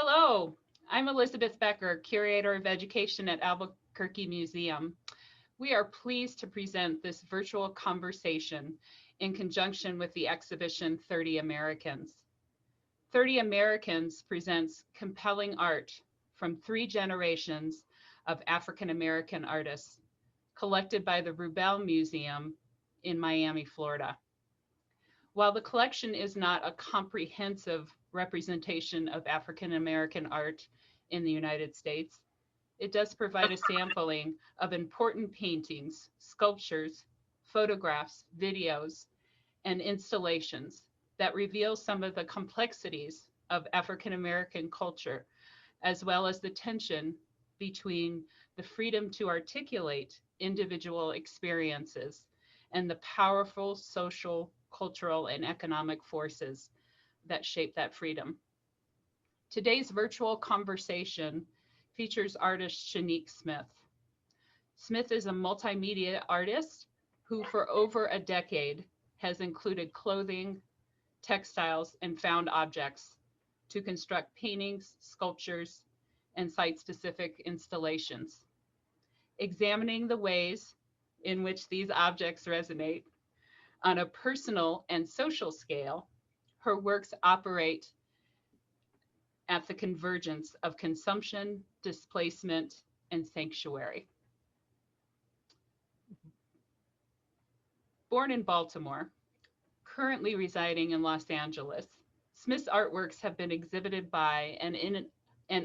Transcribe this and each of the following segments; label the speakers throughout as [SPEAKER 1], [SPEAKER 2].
[SPEAKER 1] Hello, I'm Elizabeth Becker, Curator of Education at Albuquerque Museum. We are pleased to present this virtual conversation in conjunction with the exhibition 30 Americans. 30 Americans presents compelling art from three generations of African American artists, collected by the Rubell Museum in Miami, Florida. While the collection is not a comprehensive representation of African American art in the United States, it does provide a sampling of important paintings, sculptures, photographs, videos, and installations that reveal some of the complexities of African American culture, as well as the tension between the freedom to articulate individual experiences and the powerful social, cultural, and economic forces that shape that freedom. Today's virtual conversation features artist Shinique Smith. Smith is a multimedia artist who, for over a decade, has included clothing, textiles, and found objects to construct paintings, sculptures, and site specific installations. Examining the ways in which these objects resonate on a personal and social scale, her works operate at the convergence of consumption, displacement, and sanctuary. Born in Baltimore, currently residing in Los Angeles, Smith's artworks have been exhibited by and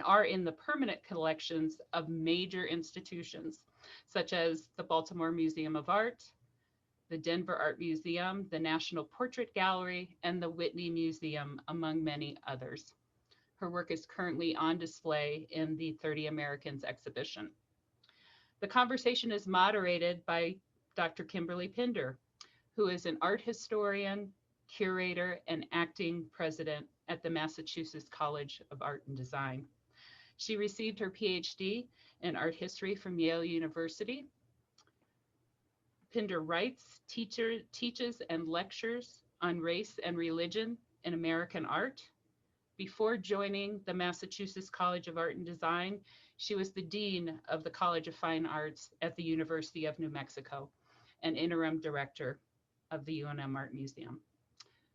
[SPEAKER 1] are in the permanent collections of major institutions such as the Baltimore Museum of Art, the Denver Art Museum, the National Portrait Gallery, and the Whitney Museum, among many others. Her work is currently on display in the 30 Americans exhibition. The conversation is moderated by Dr. Kymberly Pinder, who is an art historian, curator, and acting president at the Massachusetts College of Art and Design. She received her PhD in art history from Yale University. Pinder writes, teaches, and lectures on race and religion in American art. Before joining the Massachusetts College of Art and Design, she was the dean of the College of Fine Arts at the University of New Mexico and interim director of the UNM Art Museum.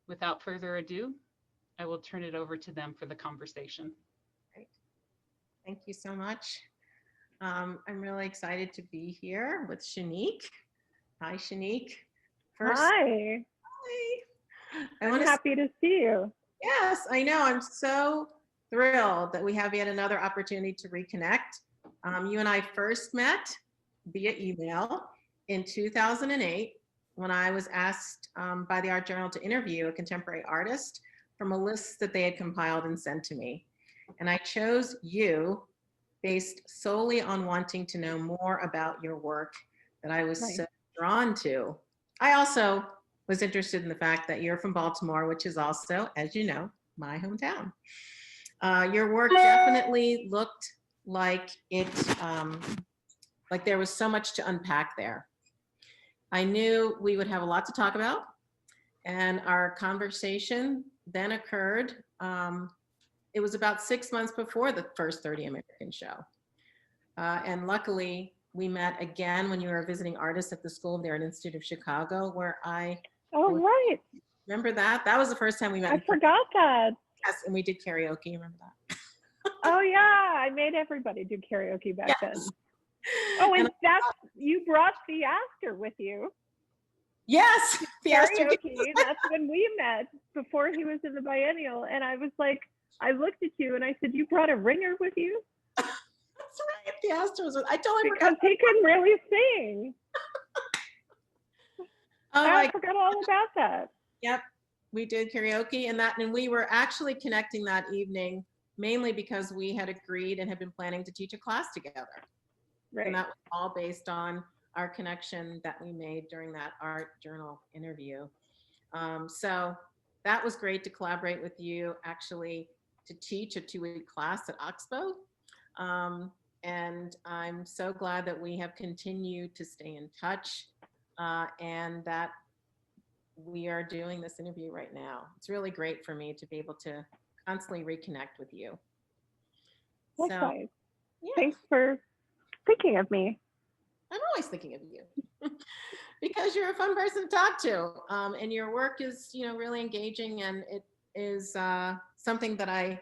[SPEAKER 1] Without further ado, I will turn it over to them for the conversation.
[SPEAKER 2] Great. Thank you so much. I'm really excited to be here with Shinique. Hi, Shinique.
[SPEAKER 3] Hi. I'm happy to see you.
[SPEAKER 2] Yes, I know. I'm so thrilled that we have yet another opportunity to reconnect. You and I first met via email in 2008 when I was asked by the Art Journal to interview a contemporary artist from a list that they had compiled and sent to me. And I chose you based solely on wanting to know more about your work that I was so drawn to. I also was interested in the fact that you're from Baltimore, which is also, as you know, my hometown. Your work definitely looked like like there was so much to unpack there. I knew we would have a lot to talk about, and our conversation then occurred. It was about 6 months before the first 30 American show. And luckily, we met again when you were visiting artists at the School of the Art Institute of Chicago, where
[SPEAKER 3] right.
[SPEAKER 2] Remember that? That was the first time we met.
[SPEAKER 3] I forgot that.
[SPEAKER 2] Yes, and we did karaoke. Remember that?
[SPEAKER 3] Oh yeah, I made everybody do karaoke back then. Oh, and you brought the actor with you.
[SPEAKER 2] Yes,
[SPEAKER 3] karaoke. That's when we met before he was in the biennial, and I was like, I looked at you and I said, "You brought a ringer with you?"
[SPEAKER 2] That's right. The Astor was. I totally
[SPEAKER 3] because he couldn't really sing. I forgot all about that.
[SPEAKER 2] Yep, we did karaoke, and we were actually connecting that evening mainly because we had agreed and had been planning to teach a class together.
[SPEAKER 3] Right.
[SPEAKER 2] And that was all based on our connection that we made during that Art Journal interview. So that was great to collaborate with you, actually, to teach a 2-week class at Oxbow. And I'm so glad that we have continued to stay in touch and that we are doing this interview right now. It's really great for me to be able to constantly reconnect with you. So,
[SPEAKER 3] Likewise.
[SPEAKER 2] yeah,
[SPEAKER 3] Thanks for thinking of me.
[SPEAKER 2] I'm always thinking of you because you're a fun person to talk to. And your work is, really engaging, and it is something that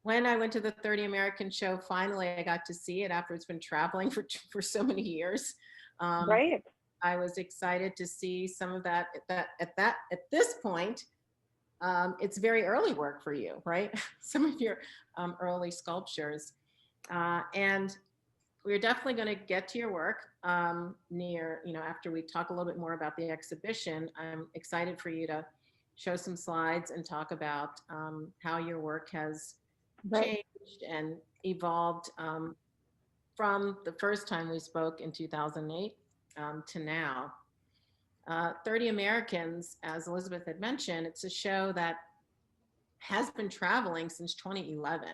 [SPEAKER 2] when I went to the 30 American show, finally I got to see it after it's been traveling for so many years.
[SPEAKER 3] Right.
[SPEAKER 2] I was excited to see some of that at this point. It's very early work for you, right? Some of your early sculptures. And we're definitely going to get to your work after we talk a little bit more about the exhibition. I'm excited for you to show some slides and talk about how your work has changed and evolved from the first time we spoke in 2008 to now. 30 Americans, as Elizabeth had mentioned, it's a show that has been traveling since 2011.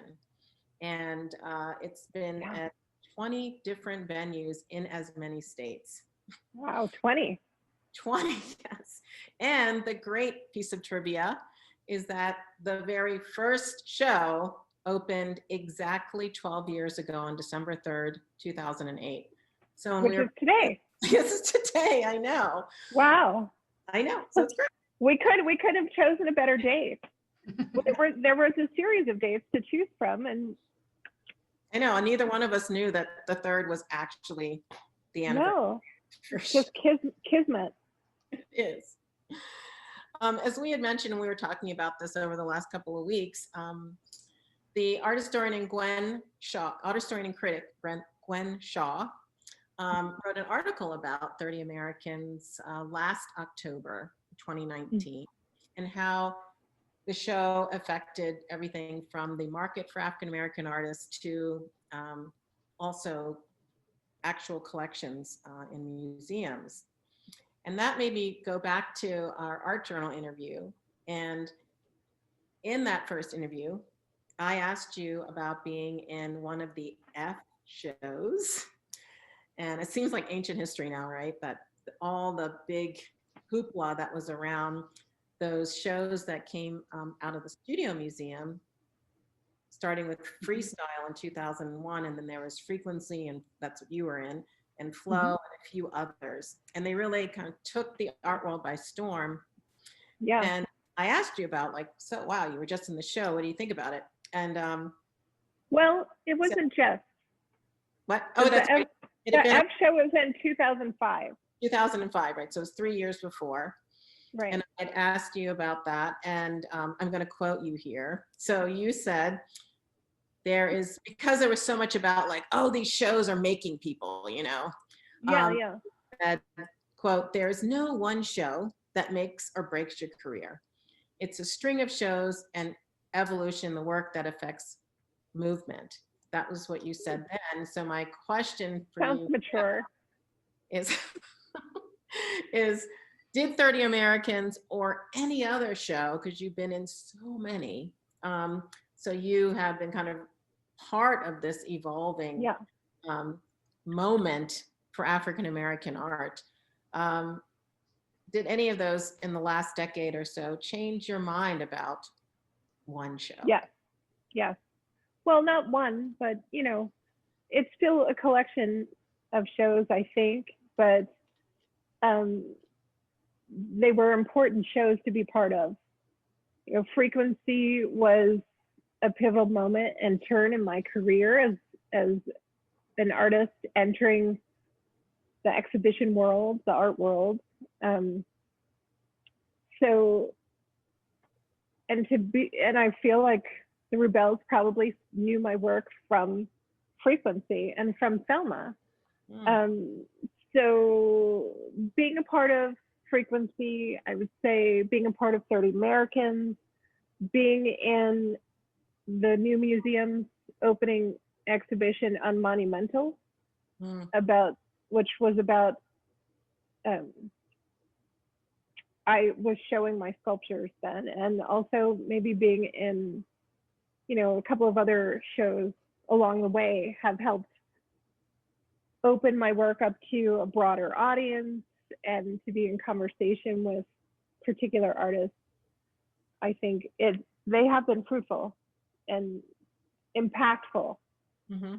[SPEAKER 2] And it's been at 20 different venues in as many states.
[SPEAKER 3] Wow, 20.
[SPEAKER 2] 20, yes. And the great piece of trivia is that the very first show opened exactly 12 years ago on December 3rd, 2008. So
[SPEAKER 3] Which is today.
[SPEAKER 2] Yes, it's today, I know.
[SPEAKER 3] Wow.
[SPEAKER 2] I know, so it's great.
[SPEAKER 3] We could have chosen a better date. There was a series of dates to choose from, and
[SPEAKER 2] I know, and neither one of us knew that the third was actually the anniversary.
[SPEAKER 3] No, just kismet.
[SPEAKER 2] It is. As we had mentioned, and we were talking about this over the last couple of weeks, the art historian and art historian and critic Gwen Shaw wrote an article about 30 Americans last October 2019, and how the show affected everything from the market for African American artists to also actual collections in museums. And that made me go back to our art journal interview. And in that first interview, I asked you about being in one of the F shows. And it seems like ancient history now, right? That all the big hoopla that was around those shows that came out of the Studio Museum, starting with Freestyle in 2001, and then there was Frequency, and that's what you were in, and Flow, and a few others. And they really kind of took the art world by storm.
[SPEAKER 3] Yeah.
[SPEAKER 2] And I asked you about, so wow, you were just in the show. What do you think about it? And
[SPEAKER 3] well, it wasn't just.
[SPEAKER 2] What? Oh, that's right.
[SPEAKER 3] The F show was in 2005.
[SPEAKER 2] 2005, right? So it was 3 years before.
[SPEAKER 3] Right.
[SPEAKER 2] And I'd asked you about that, and I'm going to quote you here. So you said, because there was so much about these shows are making people,
[SPEAKER 3] Yeah.
[SPEAKER 2] That, quote, "There's no one show that makes or breaks your career. It's a string of shows and evolution, the work that affects movement." That was what you said then. So my question for
[SPEAKER 3] Sounds
[SPEAKER 2] you
[SPEAKER 3] mature.
[SPEAKER 2] is did 30 Americans or any other show, because you've been in so many, so you have been kind of part of this evolving moment for African American art. Did any of those in the last decade or so change your mind about one show?
[SPEAKER 3] Yes. Well, not one, but it's still a collection of shows, I think, but they were important shows to be part of. Frequency was a pivotal moment and turn in my career as an artist entering the exhibition world, the art world. And I feel like the Rebels probably knew my work from Frequency and from Thelma. So being a part of Frequency, I would say being a part of 30 Americans, being in the new museum's opening exhibition on Monumental, which was about, I was showing my sculptures then, and also maybe being in, a couple of other shows along the way have helped open my work up to a broader audience and to be in conversation with particular artists. I think they have been fruitful and impactful
[SPEAKER 2] Mm-hmm.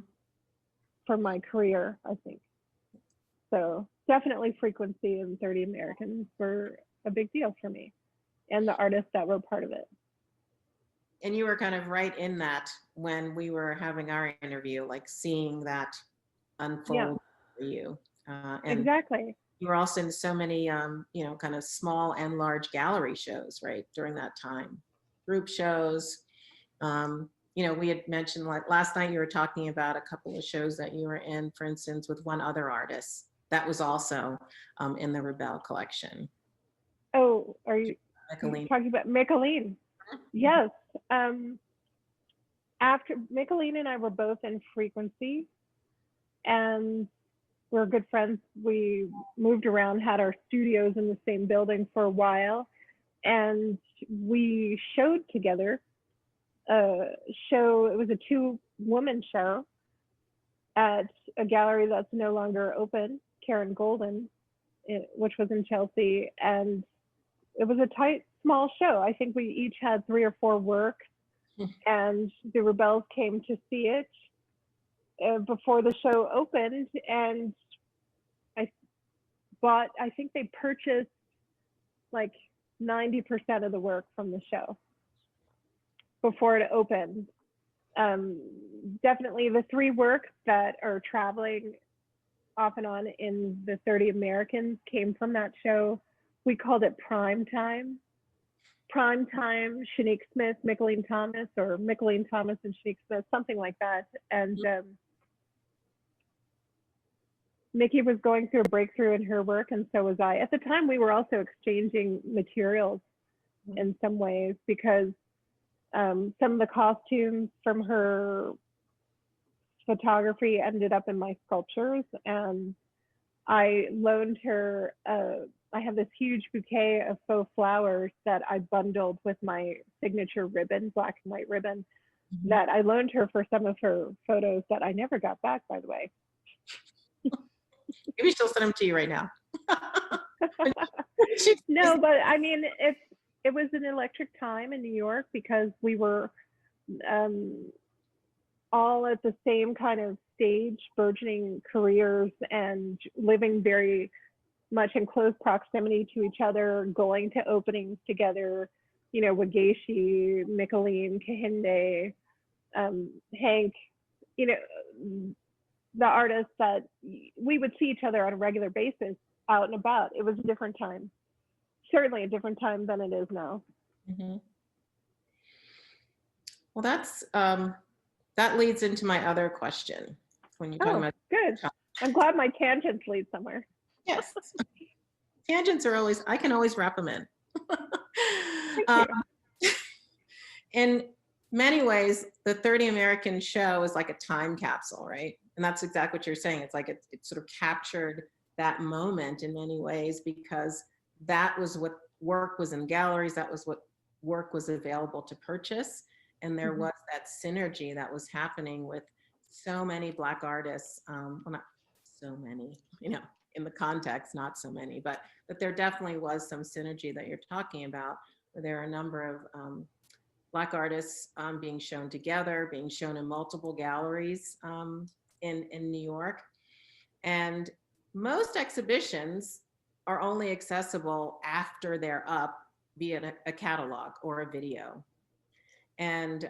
[SPEAKER 3] for my career, I think. So definitely Frequency and 30 Americans were a big deal for me, and the artists that were part of it.
[SPEAKER 2] And you were kind of right in that when we were having our interview, like seeing that unfold for you. And
[SPEAKER 3] Exactly.
[SPEAKER 2] you were also in so many, kind of small and large gallery shows, right, during that time. Group shows. We had mentioned, like last night you were talking about a couple of shows that you were in, for instance, with one other artist that was also in the Rebelle collection.
[SPEAKER 3] Oh, are you
[SPEAKER 2] Micheline.
[SPEAKER 3] talking about Micheline? Yes. After Micheline and I were both in Frequency, and we're good friends. We moved around, had our studios in the same building for a while, and we showed together a show. It was a 2-woman show at a gallery that's no longer open, Karen Golden, which was in Chelsea. And it was a tight, small show. I think we each had 3 or 4 works, and the Rebelles came to see it before the show opened. And I think they purchased like 90% of the work from the show before it opened. Definitely the 3 works that are traveling off and on in the 30 Americans came from that show. We called it Prime Time. Prime Time, Shinique Smith, Micheline Thomas, or Micheline Thomas and Shinique Smith, something like that. And Mickey was going through a breakthrough in her work, and so was I. At the time, we were also exchanging materials in some ways, because some of the costumes from her photography ended up in my sculptures, and I loaned her, I have this huge bouquet of faux flowers that I bundled with my signature ribbon, black and white ribbon, that I loaned her for some of her photos that I never got back, by the way.
[SPEAKER 2] Maybe she'll send them to you right now.
[SPEAKER 3] No, but I mean, it was an electric time in New York, because we were all at the same kind of stage, burgeoning careers, and living very much in close proximity to each other, going to openings together, Wageishi, Micheline, Kahinde, Hank, the artists that we would see each other on a regular basis out and about. It was a different time, certainly a different time than it is now.
[SPEAKER 2] Mm-hmm. Well, that leads into my other question. When you're talking about
[SPEAKER 3] good. I'm glad my tangents lead somewhere.
[SPEAKER 2] Yes. Tangents are I can always wrap them in.
[SPEAKER 3] Thank you.
[SPEAKER 2] In many ways, the 30 American show is like a time capsule, right? And that's exactly what you're saying. It's like it sort of captured that moment in many ways, because that was what work was in galleries. That was what work was available to purchase. And there was that synergy that was happening with so many Black artists. Well, not so many, in the context, not so many, but there definitely was some synergy that you're talking about, where there are a number of Black artists being shown together, being shown in multiple galleries in New York. And most exhibitions are only accessible after they're up via a catalog or a video. And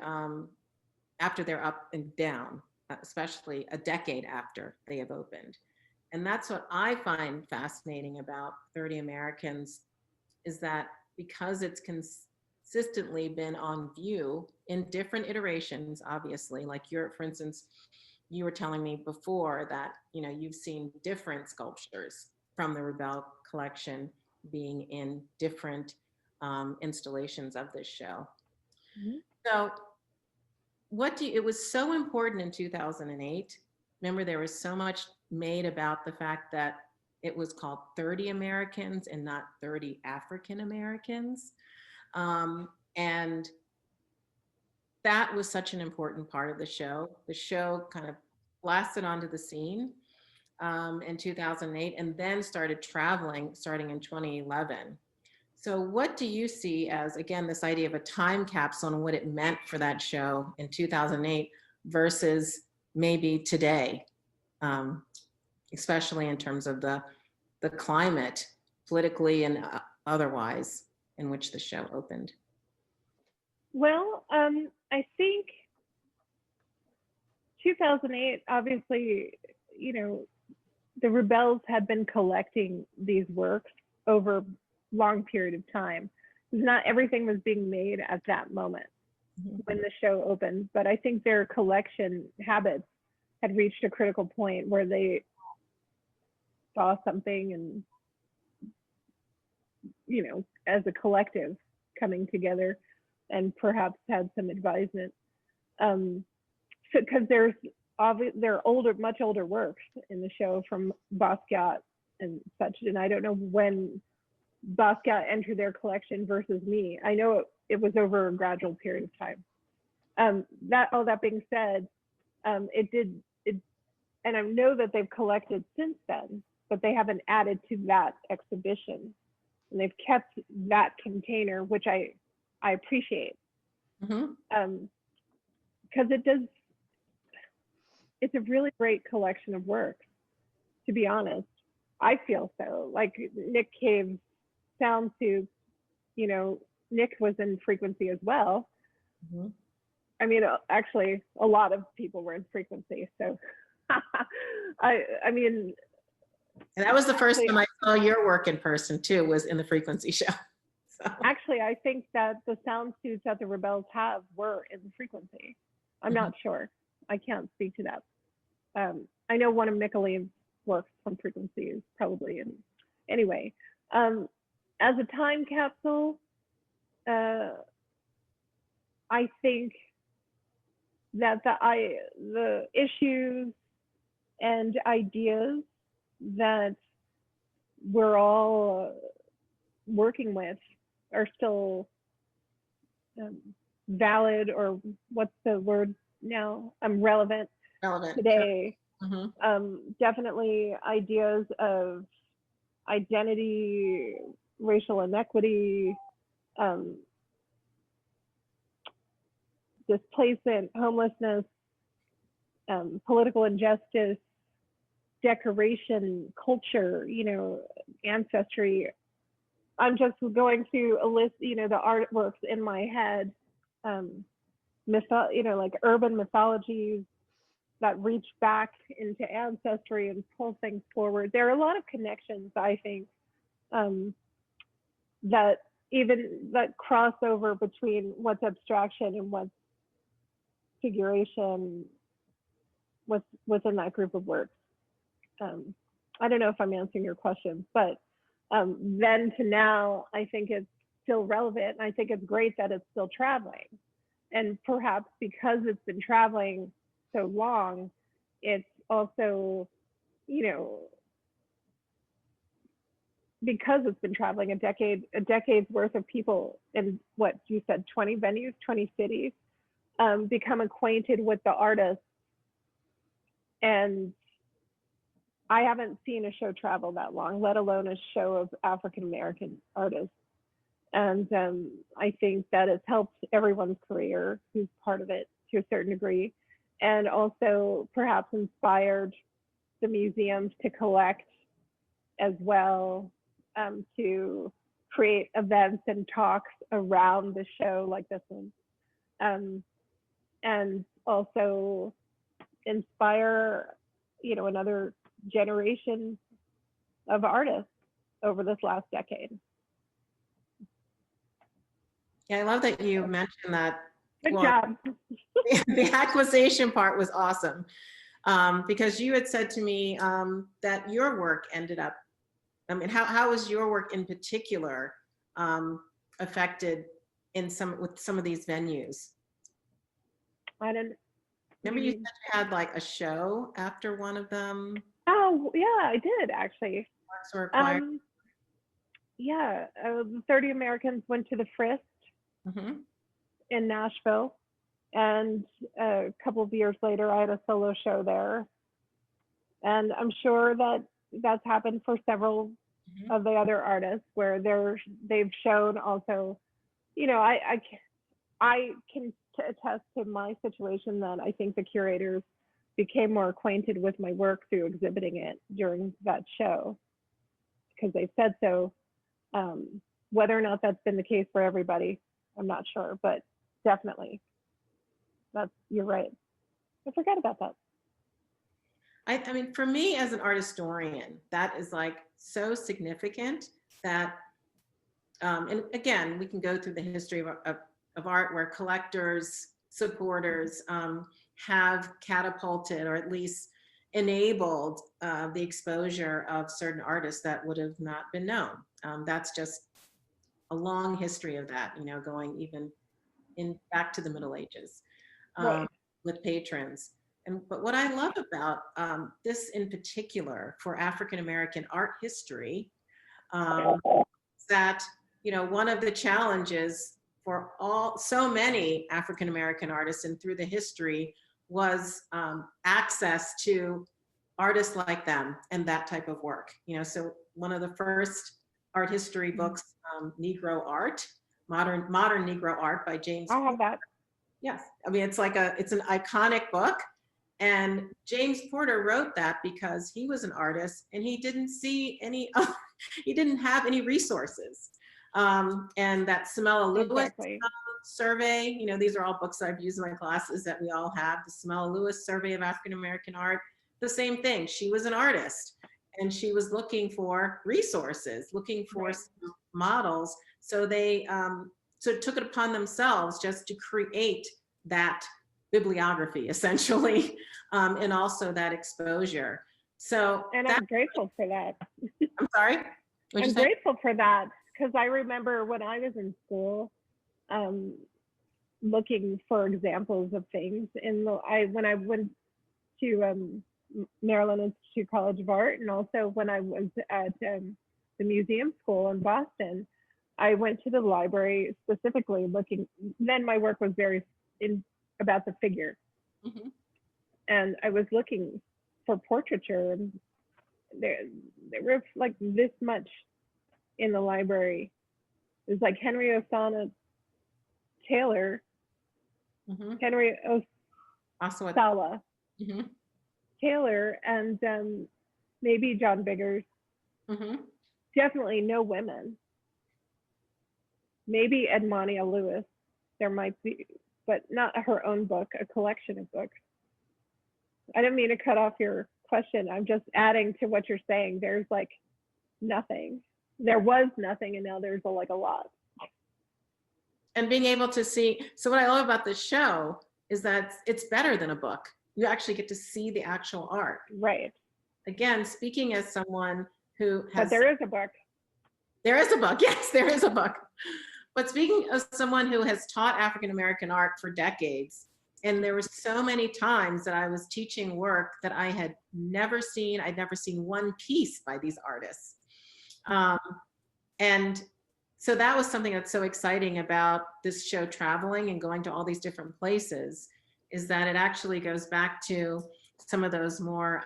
[SPEAKER 2] after they're up and down, especially a decade after they have opened. And that's what I find fascinating about 30 Americans, is that because it's consistently been on view in different iterations, obviously, like for instance, you were telling me before that, you've seen different sculptures from the Rebelle collection being in different installations of this show. Mm-hmm. So it was so important in 2008. Remember, there was so much made about the fact that it was called 30 Americans and not 30 African Americans. And that was such an important part of the show. The show kind of blasted onto the scene in 2008, and then started traveling starting in 2011. So what do you see as, again, this idea of a time capsule and what it meant for that show in 2008 versus maybe today, especially in terms of the climate, politically and otherwise, in which the show opened?
[SPEAKER 3] Well, I think 2008, obviously, you know, the rebels had been collecting these works over a long period of time. Not everything was being made at that moment when the show opened, but I think their collection habits had reached a critical point where they saw something and, you know, as a collective coming together and perhaps had some advisement. So, because there are older, much older works in the show from Basquiat and such, and I don't know when Basquiat entered their collection versus me. I know it was over a gradual period of time. All that being said, and I know that they've collected since then, but they haven't added to that exhibition, and they've kept that container, which I appreciate, because it's a really great collection of works, to be honest. I feel so. Like Nick Cave's sound suits, you know, Nick was in Frequency as well. I mean, actually, a lot of people were in Frequency. So, I mean.
[SPEAKER 2] And that was the first time I saw your work in person too, was in the Frequency show. So.
[SPEAKER 3] Actually, I think that the sound suits that the Rebels have were in the Frequency. I'm not sure. I can't speak to that. I know one of Mickelee's works from Frequency is probably in. Anyway, as a time capsule, I think that the issues and ideas that we're all working with are still valid, or what's the word now? Relevant today. Definitely ideas of identity, racial inequity, displacement, homelessness, political injustice, decoration, culture, you know, ancestry. I'm just going through a list, you know, the artworks in my head, you know, like urban mythologies that reach back into ancestry and pull things forward. There are a lot of connections, I think, that cross over between what's abstraction and what's figuration within that group of works. I don't know if I'm answering your question, but then to now, I think it's still relevant. And I think it's great that it's still traveling. And perhaps because it's been traveling so long, it's also, you know, because it's been traveling a decade's worth of people in what you said, 20 venues, 20 cities, become acquainted with the artists. And I haven't seen a show travel that long, let alone a show of African-American artists. And I think that has helped everyone's career who's part of it to a certain degree, and also perhaps inspired the museums to collect as well, to create events and talks around the show like this one. And also inspire, you know, another generation of artists over this last decade.
[SPEAKER 2] Yeah, I love that you mentioned that.
[SPEAKER 3] Good job.
[SPEAKER 2] The acquisition part was awesome, because you had said to me that your work ended up, I mean, how was your work in particular affected with some of these venues?
[SPEAKER 3] I don't.
[SPEAKER 2] Remember you said you had like a show after one of them?
[SPEAKER 3] Oh, yeah, I did actually.
[SPEAKER 2] Works were acquired.
[SPEAKER 3] Yeah, 30 Americans went to the Frist in Nashville. And a couple of years later, I had a solo show there. And I'm sure that that's happened for several of the other artists where they've shown also, you know, I can attest to my situation that I think the curators became more acquainted with my work through exhibiting it during that show, because they said so. Whether or not that's been the case for everybody, I'm not sure, but definitely, you're right. I forgot about that.
[SPEAKER 2] I mean, for me as an art historian, that is like so significant that, and again, we can go through the history of art where collectors, supporters have catapulted or at least enabled the exposure of certain artists that would have not been known. That's just a long history of that, you know, going even back to the Middle Ages
[SPEAKER 3] Right.
[SPEAKER 2] with patrons. But what I love about this in particular for African American art history, that, you know, one of the challenges for so many African American artists and through the history was access to artists like them and that type of work. You know, so one of the first art history books, Negro Art, Modern Negro Art by James.
[SPEAKER 3] I have that.
[SPEAKER 2] Yes, I mean, it's an iconic book. And James Porter wrote that because he was an artist and he didn't see any, he didn't have any resources. And that Samela Lewis survey, you know, these are all books I've used in my classes that we all have. The Samela Lewis survey of African American art, the same thing. She was an artist and she was looking for resources, looking for models. So they took it upon themselves just to create that bibliography essentially, and also that exposure. So
[SPEAKER 3] and I'm grateful for that.
[SPEAKER 2] I'm sorry?
[SPEAKER 3] I'm grateful for that because I remember when I was in school, looking for examples of things. When I went to Maryland Institute College of Art, and also when I was at the museum school in Boston, I went to the library specifically looking. Then my work was very about the figure. Mm-hmm. And I was looking for portraiture, and there were like this much in the library. It was like Henry Osana Taylor, Henry Osala Taylor, and maybe John Biggers. Definitely no women. Maybe Edmonia Lewis. There might be, but not her own book, a collection of books. I didn't mean to cut off your question. I'm just adding to what you're saying. There's like nothing. There was nothing, and now there's a lot.
[SPEAKER 2] And being able to see, so what I love about this show is that it's better than a book. You actually get to see the actual art.
[SPEAKER 3] Right.
[SPEAKER 2] Again, speaking as someone who has—
[SPEAKER 3] But there is a book.
[SPEAKER 2] There is a book, yes, there is a book. But speaking of someone who has taught African American art for decades, and there were so many times that I was teaching work that I had never seen. I'd never seen one piece by these artists. And so that was something that's so exciting about this show traveling and going to all these different places, is that it actually goes back to some of those more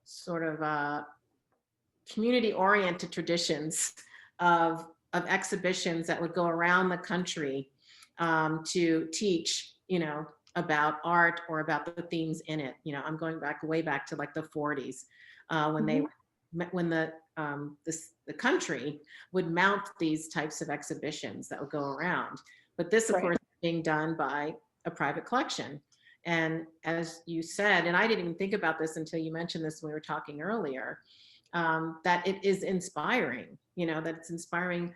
[SPEAKER 2] sort of community-oriented traditions of exhibitions that would go around the country to teach, you know, about art or about the themes in it. You know, I'm going back way back to like the 40s when the country would mount these types of exhibitions that would go around. But this, of course, is being done by a private collection. And as you said, and I didn't even think about this until you mentioned this when we were talking earlier, that it is inspiring, you know, that it's inspiring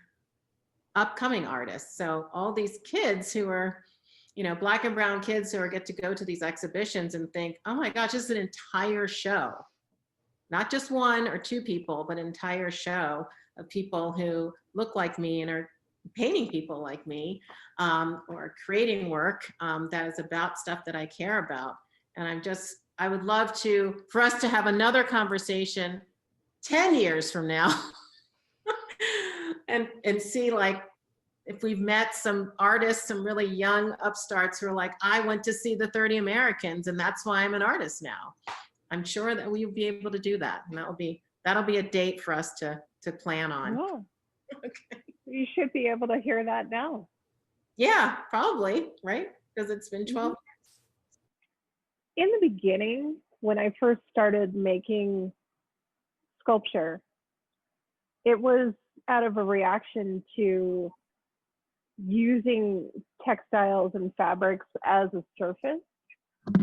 [SPEAKER 2] upcoming artists. So all these kids who are, you know, Black and brown kids who get to go to these exhibitions and think, oh my gosh, this is an entire show. Not just one or two people, but an entire show of people who look like me and are painting people like me, or creating work that is about stuff that I care about. And I would love for us to have another conversation 10 years from now and see like if we've met some artists, some really young upstarts who are like, I went to see the 30 Americans and that's why I'm an artist now. I'm sure that we'll be able to do that. And that'll be a date for us to plan on.
[SPEAKER 3] Oh. Okay. You should be able to hear that now.
[SPEAKER 2] Yeah, probably, right? Because it's been 12 years.
[SPEAKER 3] in the beginning, when I first started making sculpture, it was out of a reaction to using textiles and fabrics as a surface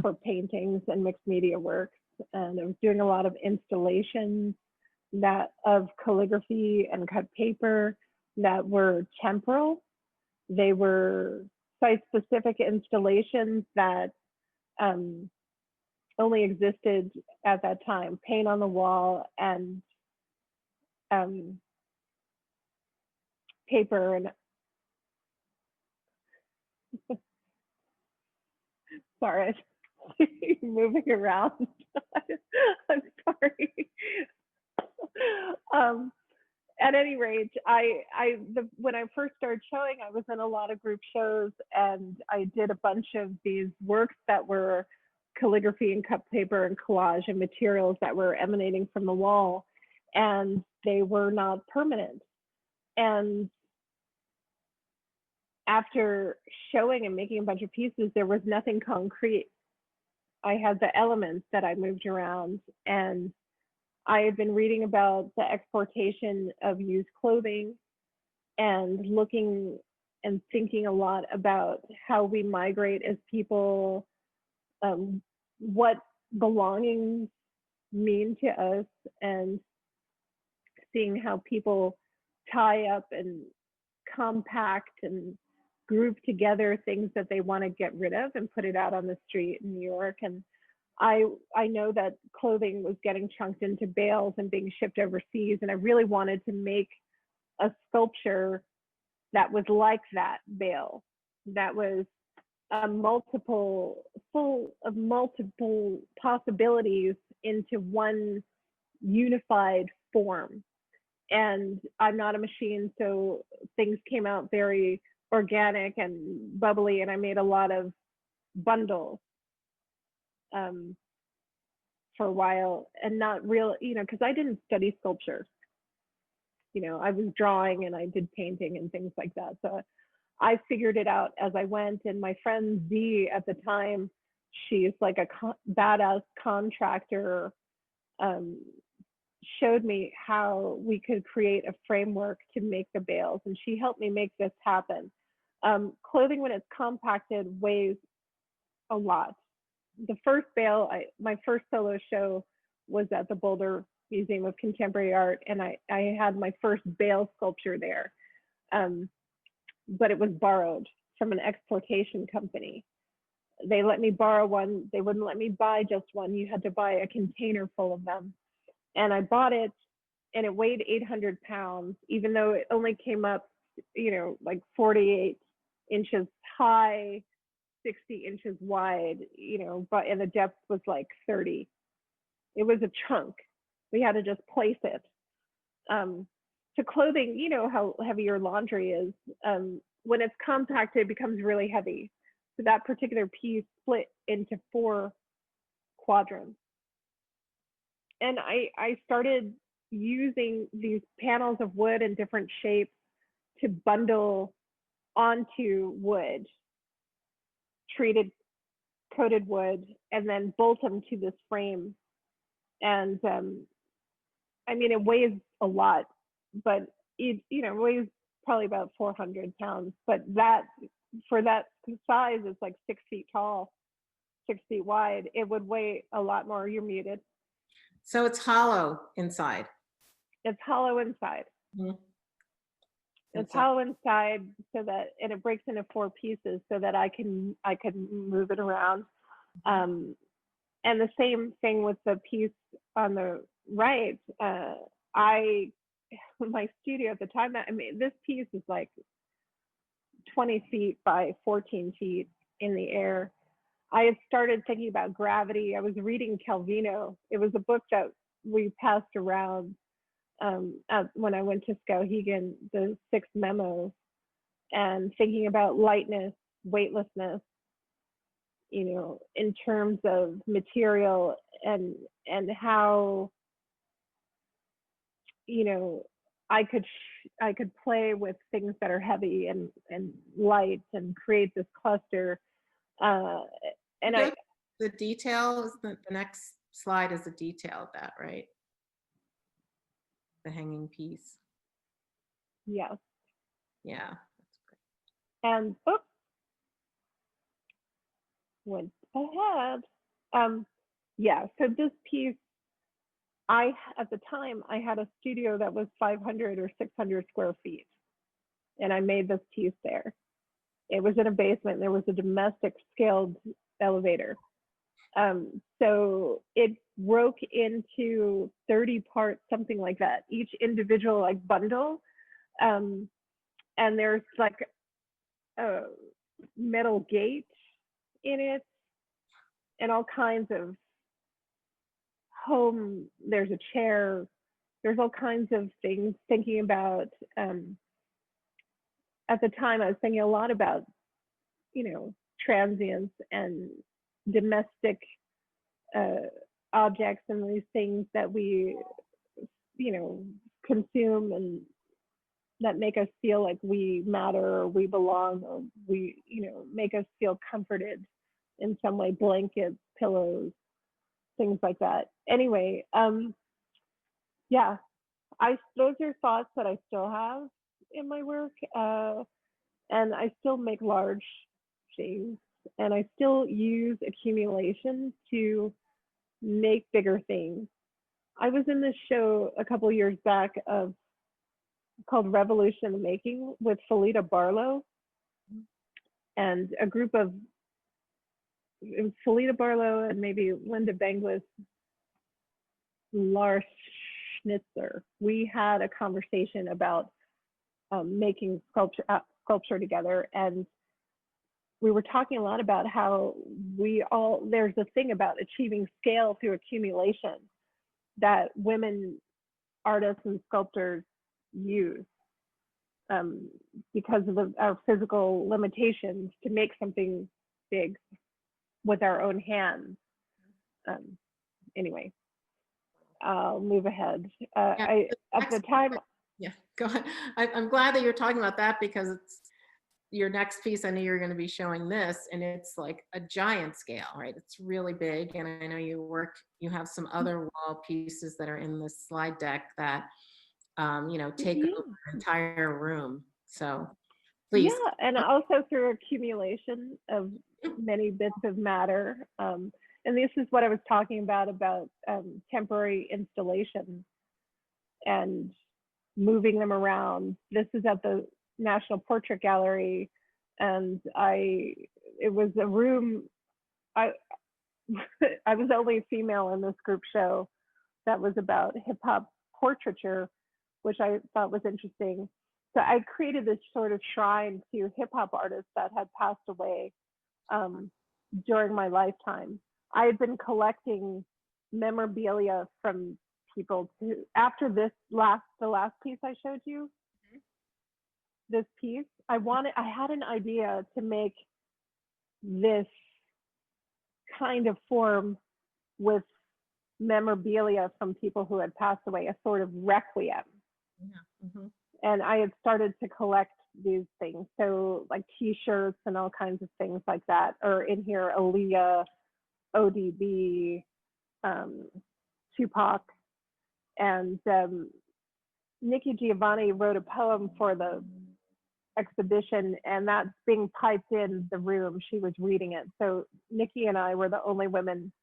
[SPEAKER 3] for paintings and mixed media works. And I was doing a lot of installations of calligraphy and cut paper that were temporal. They were site-specific installations that only existed at that time, paint on the wall and paper and sorry, moving around. I'm sorry. At any rate, when I first started showing, I was in a lot of group shows, and I did a bunch of these works that were calligraphy and cut paper and collage and materials that were emanating from the wall, and they were not permanent. And after showing and making a bunch of pieces, there was nothing concrete. I had the elements that I moved around, and I had been reading about the exportation of used clothing and looking and thinking a lot about how we migrate as people, what belongings mean to us, and seeing how people tie up and compact and group together things that they want to get rid of and put it out on the street in New York. And I know that clothing was getting chunked into bales and being shipped overseas, and I really wanted to make a sculpture that was like that bale, that was full of multiple possibilities into one unified form. And I'm not a machine, so things came out very organic and bubbly, and I made a lot of bundles for a while, and not real, because I didn't study sculpture. I was drawing and I did painting and things like that. So I figured it out as I went. And my friend Z at the time, she's like a badass contractor, showed me how we could create a framework to make the bales, and she helped me make this happen. Clothing, when it's compacted, weighs a lot. The first bale, my first solo show was at the Boulder Museum of Contemporary Art, and I had my first bale sculpture there, but it was borrowed from an exportation company. They let me borrow one. They wouldn't let me buy just one. You had to buy a container full of them. And I bought it, and it weighed 800 pounds, even though it only came up, like 48 inches high, 60 inches wide, and the depth was like 30. It was a chunk. We had to just place it. To clothing, how heavy your laundry is. When it's compacted, it becomes really heavy. So that particular piece split into 4 quadrants. And I started using these panels of wood in different shapes to bundle onto wood, treated coated wood, and then bolt them to this frame. And it weighs a lot, but it weighs probably about 400 pounds. But that, for that size, is like 6 feet tall, 6 feet wide. It would weigh a lot more. You're muted.
[SPEAKER 2] So it's hollow inside.
[SPEAKER 3] It's hollow inside.
[SPEAKER 2] Mm-hmm.
[SPEAKER 3] It's hollow inside, and it breaks into 4 pieces so that I can move it around. And the same thing with the piece on the right. My studio at the time, this piece is like 20 feet by 14 feet in the air. I had started thinking about gravity. I was reading Calvino. It was a book that we passed around when I went to Skowhegan, the 6 memos, and thinking about lightness, weightlessness, in terms of material, and how, I could play with things that are heavy and light and create this cluster.
[SPEAKER 2] the detail? Is the next slide is the detail of that, right? The hanging piece.
[SPEAKER 3] Yes.
[SPEAKER 2] Yeah, that's great.
[SPEAKER 3] And went ahead. Yeah, so this piece, at the time, I had a studio that was 500 or 600 square feet, and I made this piece there. It was in a basement. There was a domestic scaled elevator. So it broke into 30 parts, something like that, each individual like bundle. And there's like a metal gate in it and all kinds of there's a chair, there's all kinds of things thinking about, at the time I was thinking a lot about, transience and domestic objects and these things that we, consume and that make us feel like we matter or we belong or we, make us feel comforted in some way, blankets, pillows, things like that. Anyway, yeah, those are thoughts that I still have in my work, and I still make large things, and I still use accumulation to make bigger things. I was in this show a couple of years back called Revolution in the Making with Felita Barlow and a group of Felita Barlow and maybe Linda Benglis, Lars Schnitzer. We had a conversation about making sculpture together, and we were talking a lot about how there's a thing about achieving scale through accumulation that women artists and sculptors use because of our physical limitations to make something big with our own hands. Anyway, I'll move ahead. At the time,
[SPEAKER 2] yeah, go ahead. I'm glad that you're talking about that because it's your next piece. I know you're going to be showing this, and it's like a giant scale, right? It's really big, and I know you have some other wall pieces that are in this slide deck that take over the entire room. So please.
[SPEAKER 3] Yeah, and also through accumulation of many bits of matter. And this is what I was talking about temporary installations and moving them around. This is at the National Portrait Gallery, and it was a room. I was the only female in this group show that was about hip hop portraiture, which I thought was interesting. So I created this sort of shrine to hip hop artists that had passed away during my lifetime. I had been collecting memorabilia from people after the last piece I showed you. This piece, I had an idea to make this kind of form with memorabilia from people who had passed away, a sort of requiem.
[SPEAKER 2] Yeah. Mm-hmm.
[SPEAKER 3] And I had started to collect these things. So like t-shirts and all kinds of things like that are in here. Aaliyah, ODB, Tupac, and Nikki Giovanni wrote a poem for the exhibition, and that's being piped in the room. She was reading it. So Nikki and I were the only women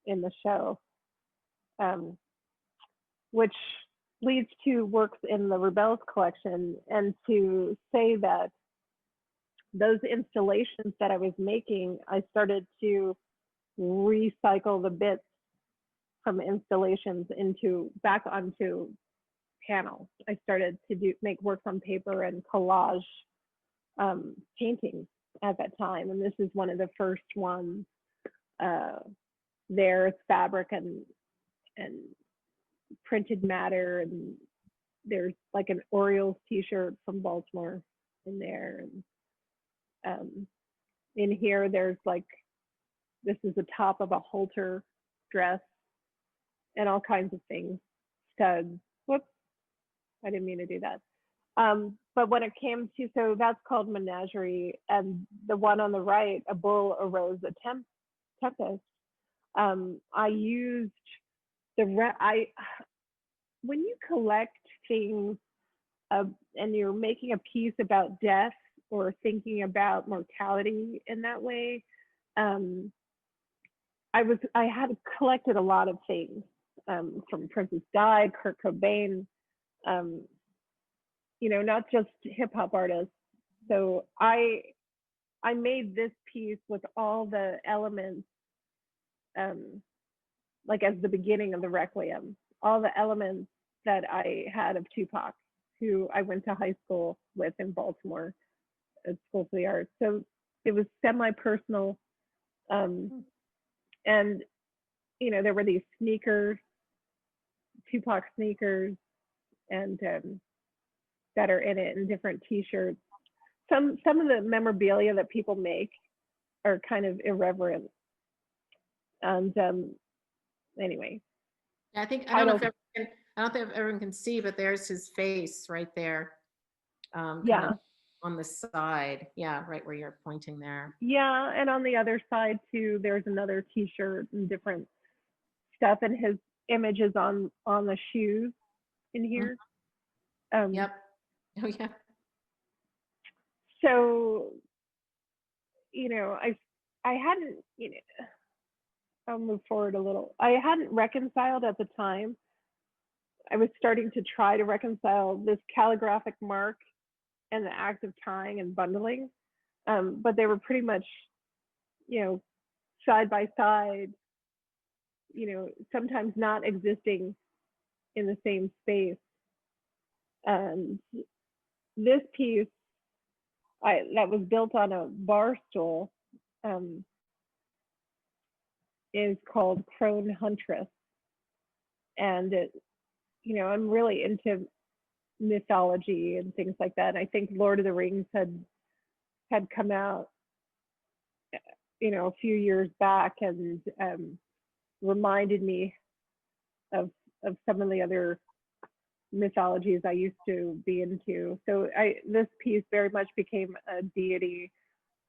[SPEAKER 3] in the show, which leads to works in the Rebels collection, and to say that those installations that I was making, I started to recycle the bits from installations back onto panels. I started to make works on paper and collage paintings at that time, and this is one of the first ones. There's fabric and printed matter, and there's like an Orioles t-shirt from Baltimore in there, and in here there's like, this is the top of a halter dress and all kinds of things, studs. Whoops, I didn't mean to do that. But when it came to, so that's called Menagerie, and the one on the right, A Bull Arose a Tempest, I used when you collect things and you're making a piece about death or thinking about mortality in that way, I had collected a lot of things, from Princess Di, Kurt Cobain, not just hip hop artists. So I made this piece with all the elements, like as the beginning of the Requiem, all the elements that I had of Tupac, who I went to high school with in Baltimore at School for the Arts. So it was semi-personal. And, there were these sneakers, Tupac sneakers, and that are in it, and different T-shirts. Some of the memorabilia that people make are kind of irreverent. And anyway,
[SPEAKER 2] I don't know if everyone can see, but there's his face right there. Kind of on the side. Yeah, right where you're pointing there.
[SPEAKER 3] Yeah, and on the other side too, there's another T-shirt and different stuff, and his image is on the shoes in here.
[SPEAKER 2] Yep. Oh yeah.
[SPEAKER 3] So, I hadn't, I'll move forward a little. I hadn't reconciled at the time. I was starting to try to reconcile this calligraphic mark and the act of tying and bundling, but they were pretty much, side by side, sometimes not existing in the same space. And this piece, that was built on a bar stool, is called Crone Huntress. And I'm really into mythology and things like that. I think Lord of the Rings had come out, a few years back, and reminded me of some of the other mythologies I used to be into. So this piece very much became a deity.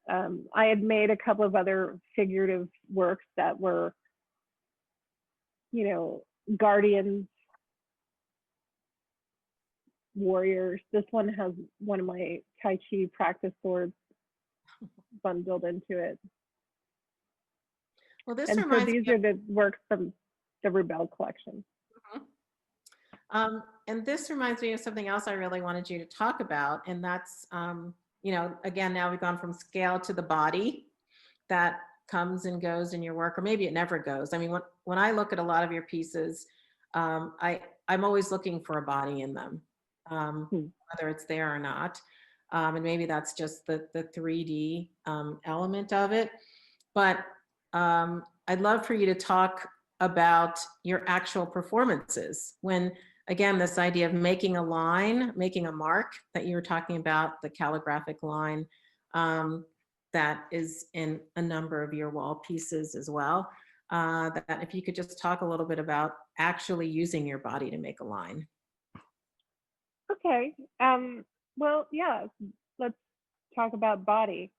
[SPEAKER 3] I had made a couple of other figurative works that were, guardians, warriors. This one has one of my Tai Chi practice swords bundled into it.
[SPEAKER 2] Well,
[SPEAKER 3] these are the works from the Rebel collection.
[SPEAKER 2] And this reminds me of something else I really wanted you to talk about, and that's, again, now we've gone from scale to the body that comes and goes in your work, or maybe it never goes. I mean, when I look at a lot of your pieces, I'm always looking for a body in them, whether it's there or not. And maybe that's just the 3D element of it. But I'd love for you to talk about your actual performances when, again, this idea of making a line, making a mark that you were talking about, the calligraphic line, that is in a number of your wall pieces as well. That if you could just talk a little bit about actually using your body to make a line.
[SPEAKER 3] Okay. Well, yeah, let's talk about body.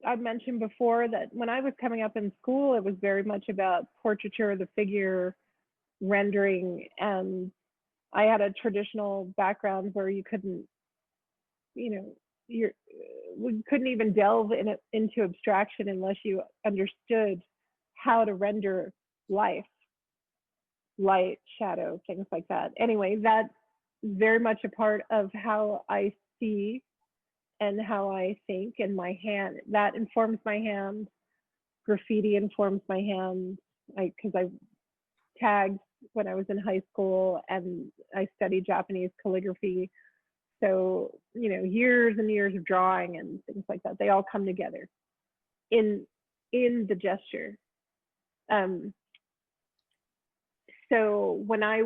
[SPEAKER 3] I mentioned before that when I was coming up in school, it was very much about portraiture of the figure, rendering, and I had a traditional background where you couldn't, we couldn't even delve into abstraction unless you understood how to render life, light, shadow, things like that. Anyway, that's very much a part of how I see and how I think, and my hand, that informs my hand. Graffiti informs my hand, because I tagged when I was in high school and I studied Japanese calligraphy. So, years and years of drawing and things like that, they all come together in the gesture. So when I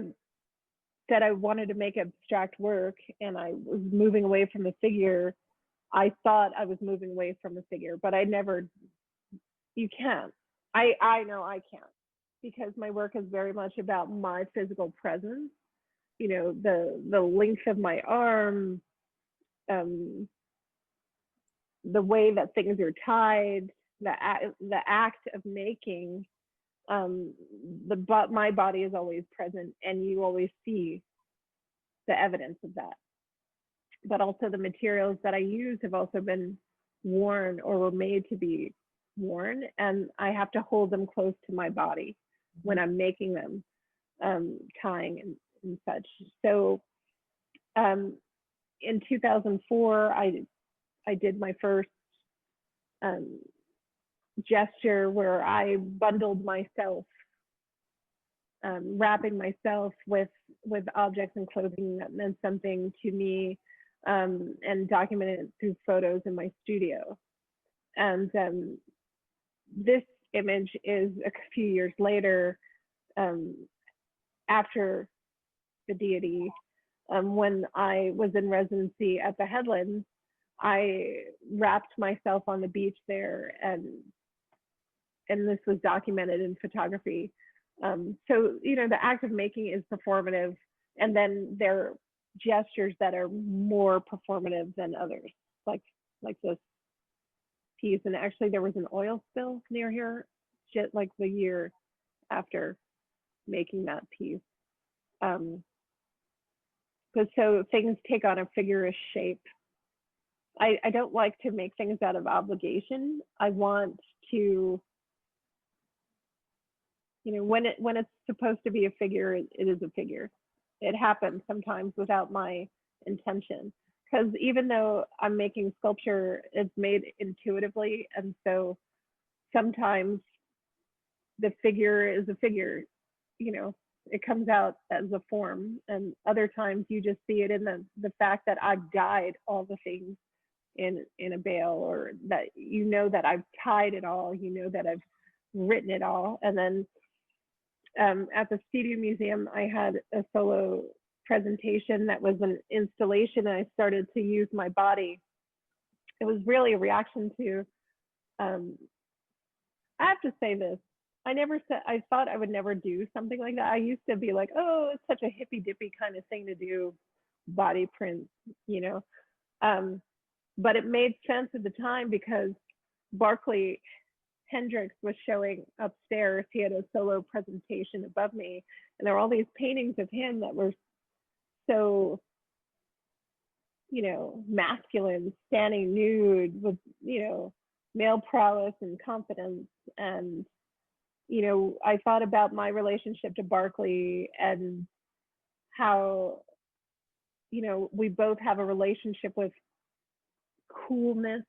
[SPEAKER 3] said I wanted to make abstract work and I was moving away from the figure, I thought I was moving away from the figure, but you can't. I know I can't, because my work is very much about my physical presence, the length of my arm, the way that things are tied, the act of making, my body is always present, and you always see the evidence of that. But also the materials that I use have also been worn or were made to be worn, and I have to hold them close to my body when I'm making them, tying and such. So in 2004, I did my first gesture where I bundled myself, wrapping myself with objects and clothing that meant something to me, and documented it through photos in my studio. And this image is a few years later, after the deity, when I was in residency at the Headlands. I wrapped myself on the beach there, and this was documented in photography. So, you know, the act of making is performative, and then there are gestures that are more performative than others, like this piece. And actually there was an oil spill near here, just like the year after making that piece. So things take on a figurish shape. I don't like to make things out of obligation. I want to, you know, when it's supposed to be a figure, it is a figure. It happens sometimes without my intention, because even though I'm making sculpture, it's made intuitively, and so sometimes the figure is a figure, you know, it comes out as a form, and other times you just see it in the fact that I've dyed all the things in a bale, or that, you know, that I've tied it all, you know, that I've written it all. And then at the Studio Museum, I had a solo presentation that was an installation, and I started to use my body. It was really a reaction to, I have to say this, I thought I would never do something like that. I used to be like, oh, it's such a hippy dippy kind of thing to do, body prints, you know. But it made sense at the time, because Barclay Hendricks was showing upstairs. He had a solo presentation above me, and there were all these paintings of him that were so, you know, masculine, standing nude with, you know, male prowess and confidence. And, you know, I thought about my relationship to Barclay and how, you know, we both have a relationship with coolness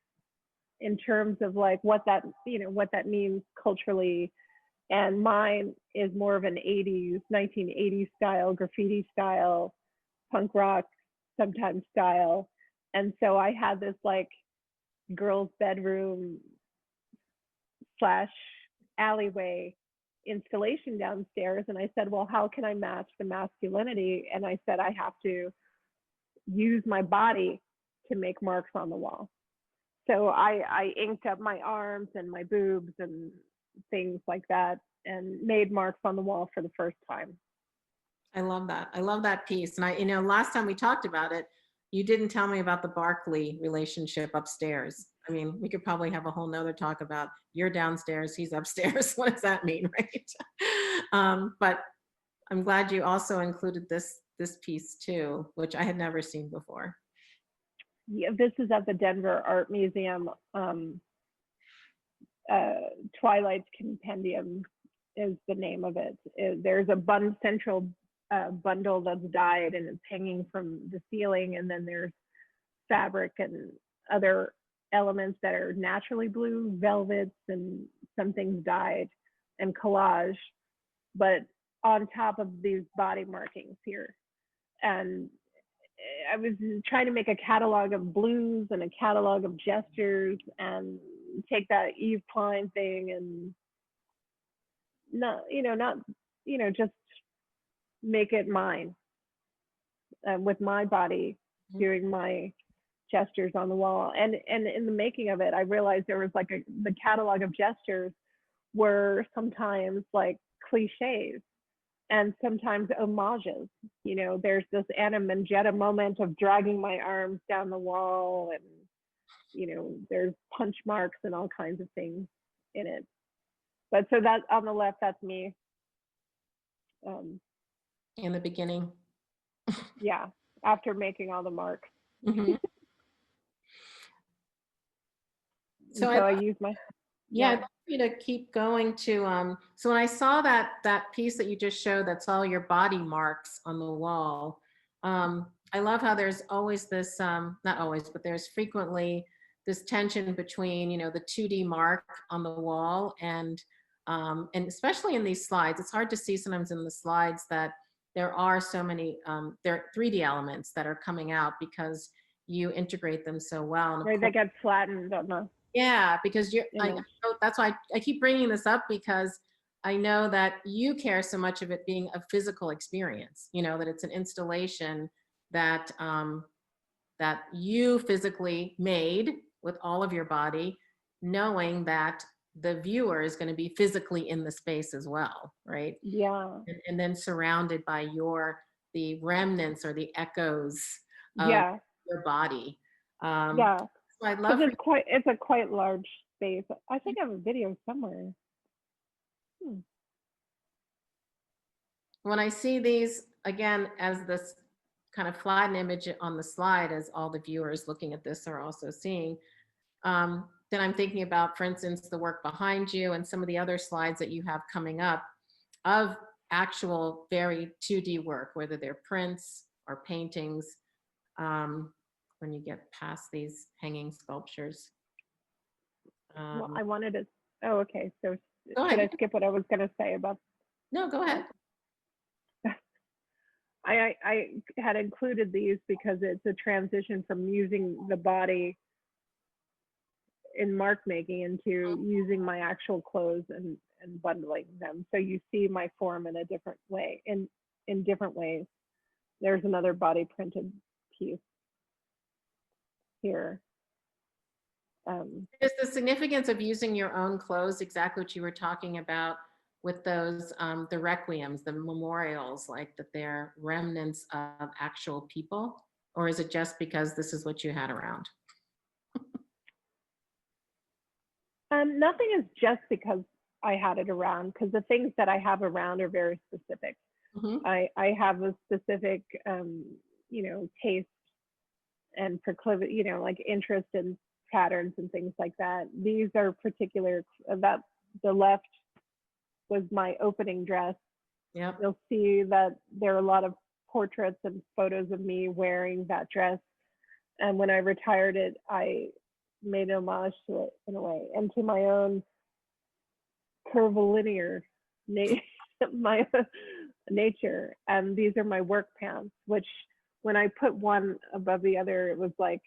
[SPEAKER 3] in terms of like what that, you know, what that means culturally. And mine is more of an 1980s style, graffiti style, punk rock sometimes style. And so I had this like girls' bedroom / alleyway installation downstairs, and I said, well, how can I match the masculinity? And I said, I have to use my body to make marks on the wall. So I inked up my arms and my boobs and things like that, and made marks on the wall for the first time.
[SPEAKER 2] I love that. I love that piece. And you know, last time we talked about it, you didn't tell me about the Barclay relationship upstairs. I mean, we could probably have a whole nother talk about you're downstairs, he's upstairs. What does that mean, right? But I'm glad you also included this piece too, which I had never seen before.
[SPEAKER 3] Yeah, this is at the Denver Art Museum. Twilight's Compendium is the name of it. There's a central bundle that's dyed, and it's hanging from the ceiling, and then there's fabric and other elements that are naturally blue, velvets, and some things dyed, and collage, but on top of these body markings here. And I was trying to make a catalog of blues and a catalog of gestures, and take that Yves Klein thing and not just make it mine, with my body doing my gestures on the wall. And in the making of it, I realized there was like the catalog of gestures were sometimes like cliches and sometimes homages. You know, there's this Anna Mangetta moment of dragging my arms down the wall, and there's punch marks and all kinds of things in it. But so that on the left, that's me.
[SPEAKER 2] In the beginning.
[SPEAKER 3] Yeah, after making all the marks.
[SPEAKER 2] Mm-hmm. So
[SPEAKER 3] I use my.
[SPEAKER 2] Yeah, I'd like for you to keep going to, so when I saw that piece that you just showed, that's all your body marks on the wall. I love how there's always this, not always, but there's frequently this tension between, the 2D mark on the wall and especially in these slides, it's hard to see sometimes in the slides that there are so many, there are 3D elements that are coming out because you integrate them so well. And
[SPEAKER 3] right, they get flattened on the.
[SPEAKER 2] Yeah, because that's why I keep bringing this up, because I know that you care so much of it being a physical experience, that it's an installation that that you physically made with all of your body, knowing that the viewer is going to be physically in the space as well, right?
[SPEAKER 3] Yeah.
[SPEAKER 2] And then surrounded by the remnants or the echoes of your body.
[SPEAKER 3] Yeah.
[SPEAKER 2] So I'd love
[SPEAKER 3] it's a quite large space. I think I have a video somewhere.
[SPEAKER 2] When I see these again as this kind of flattened image on the slide, as all the viewers looking at this are also seeing, then I'm thinking about, for instance, the work behind you and some of the other slides that you have coming up of actual very 2D work, whether they're prints or paintings. When you get past these hanging sculptures.
[SPEAKER 3] Well, I wanted to. Oh, okay. So
[SPEAKER 2] go
[SPEAKER 3] should
[SPEAKER 2] ahead.
[SPEAKER 3] I skip what I was going to say about?
[SPEAKER 2] No, go ahead.
[SPEAKER 3] I had included these because it's a transition from using the body in mark making into using my actual clothes and bundling them. So you see my form in a different way, in different ways. There's another body printed piece here.
[SPEAKER 2] Is the significance of using your own clothes exactly what you were talking about with those, the requiems, the memorials, like that they're remnants of actual people? Or is it just because this is what you had around?
[SPEAKER 3] Nothing is just because I had it around, because the things that I have around are very specific.
[SPEAKER 2] Mm-hmm.
[SPEAKER 3] I have a specific, taste and proclivity, like interest in patterns and things like that. These are particular, that the left was my opening dress.
[SPEAKER 2] Yep.
[SPEAKER 3] You'll see that there are a lot of portraits and photos of me wearing that dress. And when I retired it, I made homage to it in a way, and to my own curvilinear my nature. And these are my work pants, which when I put one above the other, it was like,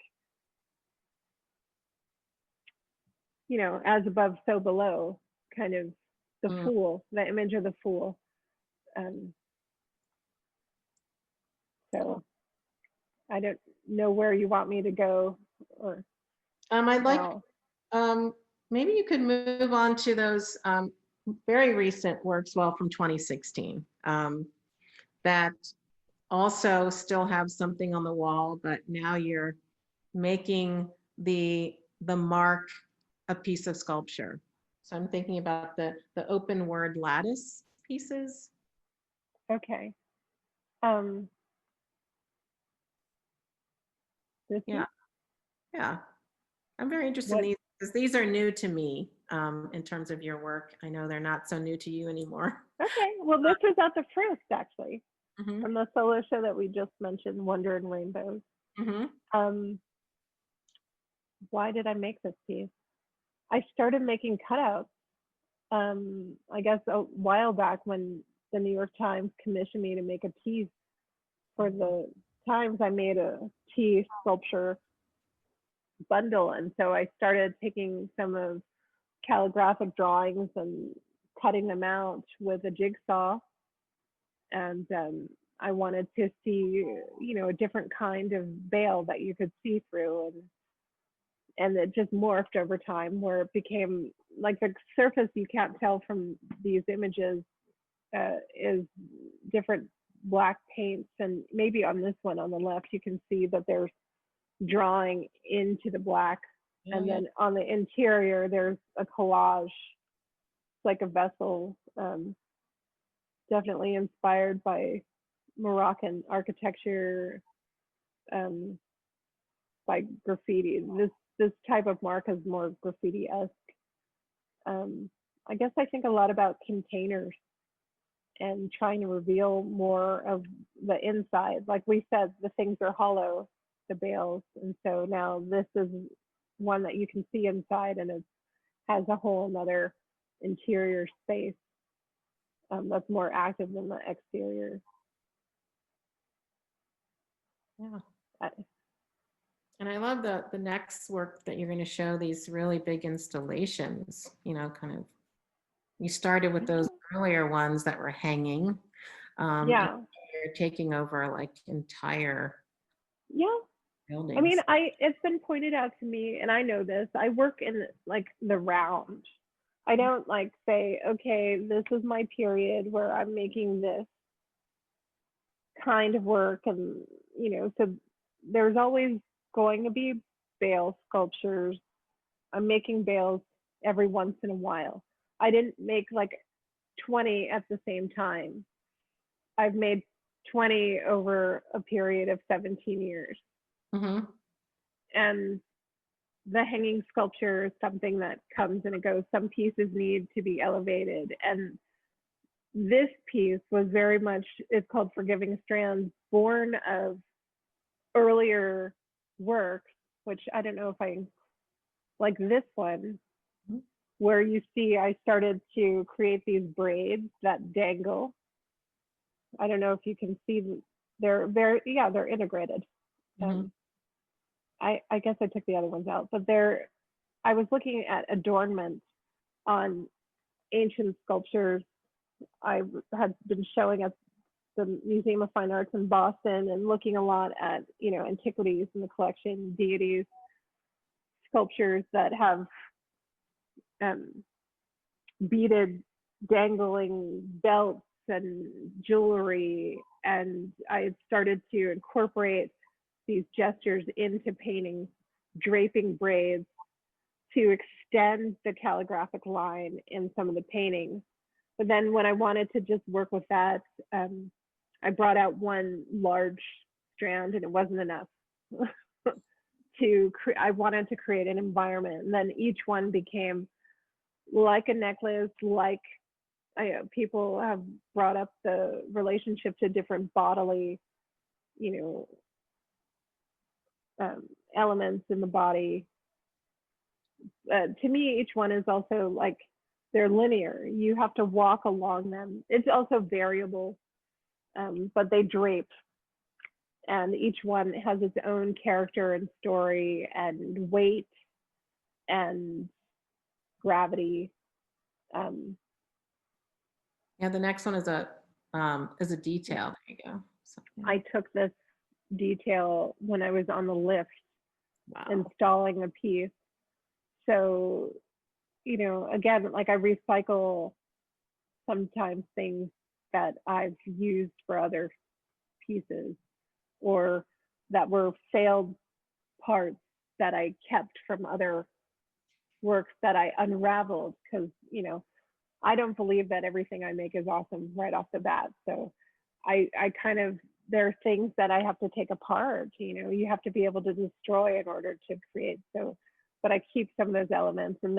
[SPEAKER 3] as above, so below, kind of the fool, the image of the fool. So I don't know where you want me to go, or
[SPEAKER 2] I'd like, maybe you could move on to those very recent works, from 2016, that also still have something on the wall, but now you're making the mark a piece of sculpture. So I'm thinking about the open word lattice pieces.
[SPEAKER 3] Okay.
[SPEAKER 2] Yeah. I'm very interested in these, because these are new to me in terms of your work. I know they're not so new to you anymore.
[SPEAKER 3] Okay. Well, this is at the first, actually,
[SPEAKER 2] Mm-hmm.
[SPEAKER 3] from the solo show that we just mentioned, Wonder and Rainbows.
[SPEAKER 2] Mm-hmm.
[SPEAKER 3] Why did I make this piece? I started making cutouts, I guess a while back, when the New York Times commissioned me to make a piece for the Times. I made a tea sculpture bundle, and so I started taking some of calligraphic drawings and cutting them out with a jigsaw, and I wanted to see, a different kind of veil that you could see through, and it just morphed over time, where it became like the surface you can't tell from these images is different black paints. And maybe on this one on the left, you can see that there's drawing into the black And
[SPEAKER 2] yeah.
[SPEAKER 3] then on the interior, there's a collage, like a vessel, definitely inspired by Moroccan architecture, um, by graffiti. This type of mark is more graffiti-esque. I guess I think a lot about containers and trying to reveal more of the inside. Like we said, the things are hollow, the bales, and so now this is one that you can see inside, and it has a whole another interior space that's more active than the exterior.
[SPEAKER 2] Yeah.
[SPEAKER 3] I,
[SPEAKER 2] And I love the next work that you're going to show, these really big installations, you know, kind of, you started with those earlier ones that were hanging. And
[SPEAKER 3] yeah,
[SPEAKER 2] you're taking over like entire
[SPEAKER 3] yeah.
[SPEAKER 2] buildings.
[SPEAKER 3] I mean, it's been pointed out to me, and I know this. I work in like the round. I don't like say, okay, this is my period where I'm making this kind of work, and you know, so there's always going to be bale sculptures. I'm making bales every once in a while. I didn't make like 20 at the same time. I've made 20 over a period of 17 years.
[SPEAKER 2] Mm-hmm.
[SPEAKER 3] And the hanging sculpture is something that comes and it goes. Some pieces need to be elevated. And this piece was very much, it's called Forgiving Strands, born of earlier works, which I don't know if I, like this one, where you see I started to create these braids that dangle. I don't know if you can see, they're very, yeah, they're integrated.
[SPEAKER 2] Mm-hmm.
[SPEAKER 3] I guess I took the other ones out, but I was looking at adornment on ancient sculptures. I had been showing at the Museum of Fine Arts in Boston and looking a lot at, you know, antiquities in the collection, deities, sculptures that have beaded, dangling belts and jewelry. And I had started to incorporate these gestures into painting, draping braids to extend the calligraphic line in some of the paintings. But then when I wanted to just work with that, I brought out one large strand and it wasn't enough. I wanted to create an environment, and then each one became like a necklace, like people have brought up the relationship to different bodily, you know, elements in the body. To me, each one is also like, they're linear. You have to walk along them. It's also variable, but they drape. And each one has its own character and story and weight and gravity.
[SPEAKER 2] Yeah, the next one is a detail. There you go. So, yeah.
[SPEAKER 3] I took this detail when I was on the lift
[SPEAKER 2] Wow.
[SPEAKER 3] installing a piece. So, you know, again, like I recycle sometimes things that I've used for other pieces, or that were failed parts that I kept from other works that I unraveled, because, you know, I don't believe that everything I make is awesome right off the bat. So I kind of, there are things that I have to take apart, you know, you have to be able to destroy in order to create. So, but I keep some of those elements, and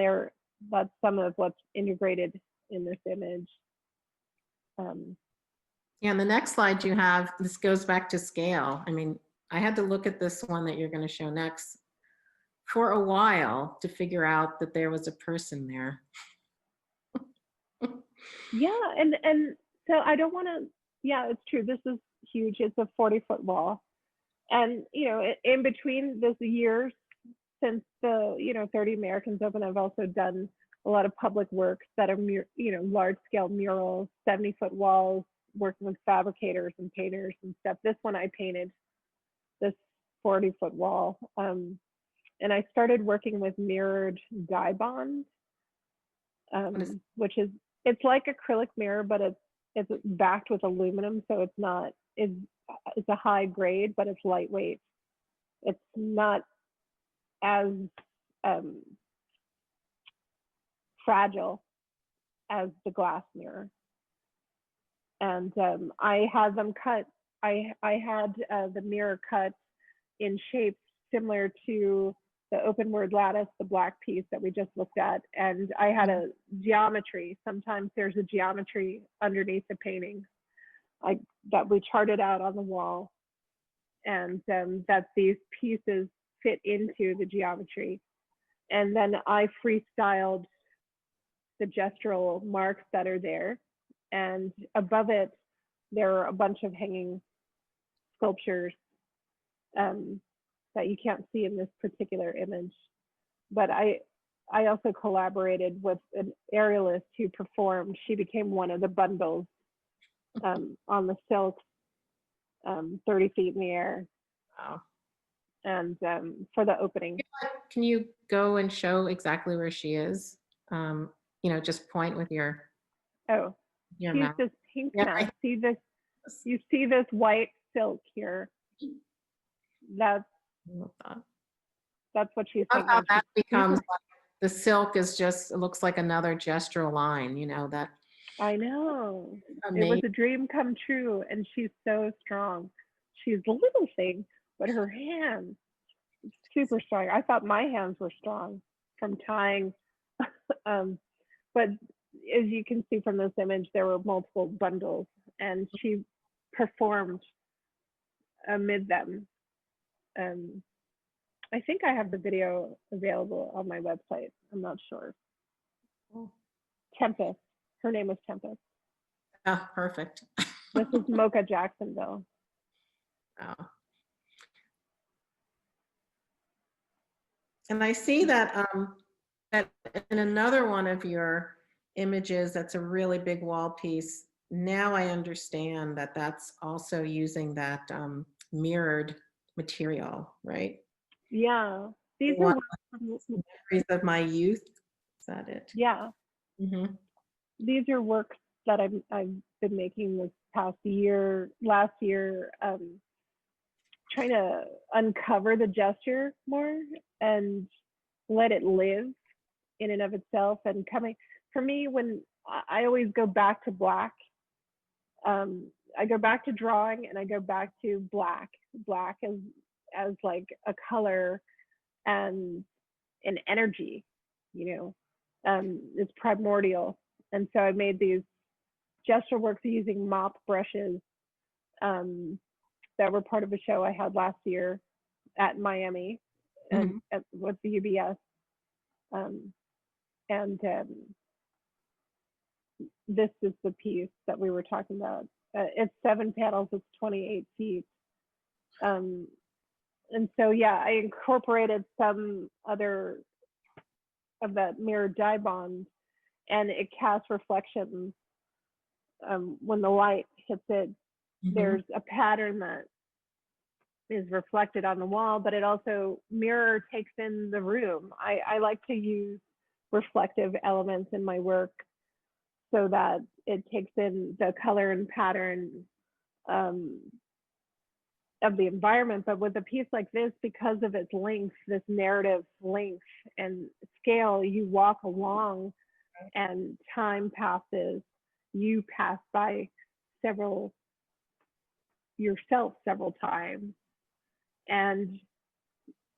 [SPEAKER 3] that's some of what's integrated in this image.
[SPEAKER 2] Yeah, and the next slide you have, this goes back to scale. I mean, I had to look at this one that you're going to show next for a while to figure out that there was a person there.
[SPEAKER 3] Yeah, and so I don't want to, yeah, it's true. This is huge. It's a 40-foot wall. And, you know, in between this years since the, you know, 30 Americans Open, I've also done a lot of public works that are, you know, large scale murals, 70-foot walls, working with fabricators and painters and stuff. This one I painted, this 40-foot wall. And I started working with mirrored dye bond, which is, it's like acrylic mirror, but it's backed with aluminum, so it's not, it's a high grade, but it's lightweight. It's not as fragile as the glass mirror. And I had them cut. I had the mirror cut in shapes similar to the open word lattice, the black piece that we just looked at. And I had a geometry. Sometimes there's a geometry underneath the painting that we charted out on the wall, and that these pieces fit into the geometry. And then I freestyled the gestural marks that are there. And above it, there are a bunch of hanging sculptures that you can't see in this particular image. But I also collaborated with an aerialist who performed. She became one of the bundles on the silk, 30 feet in the air.
[SPEAKER 2] Wow.
[SPEAKER 3] And for the opening.
[SPEAKER 2] Can you go and show exactly where she is? Just point with your mouth.
[SPEAKER 3] This pink
[SPEAKER 2] Yeah,
[SPEAKER 3] now. See this? You see this white silk here? That's what she's
[SPEAKER 2] Love how that becomes
[SPEAKER 3] like,
[SPEAKER 2] the silk is just, it looks like another gestural line, that.
[SPEAKER 3] I know.
[SPEAKER 2] Amazing.
[SPEAKER 3] It was a dream come true, and she's so strong. She's a little thing, but her hands, super strong. I thought my hands were strong from tying. But as you can see from this image, there were multiple bundles, and she performed amid them. I think I have the video available on my website. I'm not sure. Tempest. Her name was Tempest.
[SPEAKER 2] Oh, perfect.
[SPEAKER 3] This is Mocha Jacksonville.
[SPEAKER 2] Oh. And I see that that in another one of your images, that's a really big wall piece. Now I understand that that's also using that mirrored material, right?
[SPEAKER 3] Yeah, these are
[SPEAKER 2] memories of my youth. Is that it?
[SPEAKER 3] Yeah.
[SPEAKER 2] Mm-hmm.
[SPEAKER 3] These are works that I've been making this past year, last year, trying to uncover the gesture more and let it live in and of itself. And coming for me, when I always go back to black, I go back to drawing, and I go back to black as like a color and an energy, it's primordial. And so I made these gesture works using mop brushes that were part of a show I had last year at Miami and with the UBS. This is the piece that we were talking about. It's 7 panels, it's 28 feet. And so, yeah, I incorporated some other of that mirrored dye bond, and it casts reflections. When the light hits it, there's a pattern that is reflected on the wall, but it also mirror takes in the room. I like to use reflective elements in my work so that it takes in the color and pattern of the environment. But with a piece like this, because of its length, this narrative length and scale, you walk along and time passes. You pass by yourself several times. And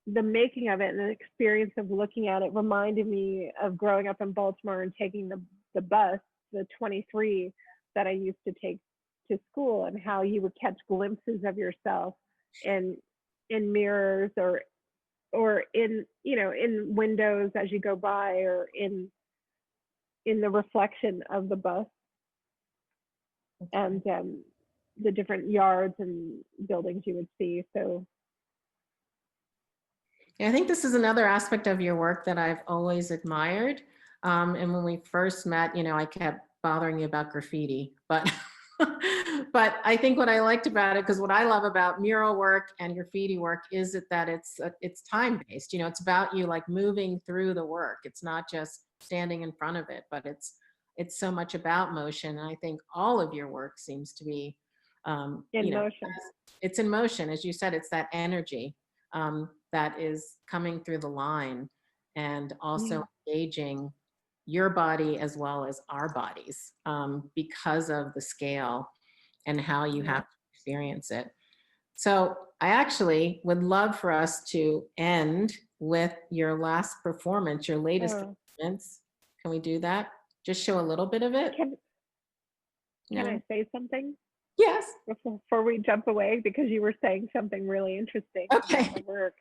[SPEAKER 3] the making of it and the experience of looking at it reminded me of growing up in Baltimore and taking the bus, the 23 that I used to take to school, and how you would catch glimpses of yourself in mirrors or in windows as you go by, or in the reflection of the bus. And the different yards and buildings you would see. So
[SPEAKER 2] yeah, I think this is another aspect of your work that I've always admired. And when we first met, I kept bothering you about graffiti, but but I think what I liked about it, because what I love about mural work and graffiti work is that it's time-based. It's about you like moving through the work. It's not just standing in front of it, but it's so much about motion. And I think all of your work seems to be
[SPEAKER 3] in motion.
[SPEAKER 2] It's in motion, as you said. It's that energy that is coming through the line. and also engaging your body as well as our bodies, because of the scale and how you have to experience it. So I actually would love for us to end with your last performance, your latest performance. Can we do that? Just show a little bit of it?
[SPEAKER 3] Can
[SPEAKER 2] No?
[SPEAKER 3] I say something
[SPEAKER 2] Yes.
[SPEAKER 3] before we jump away? Because you were saying something really interesting
[SPEAKER 2] Okay.
[SPEAKER 3] about the work.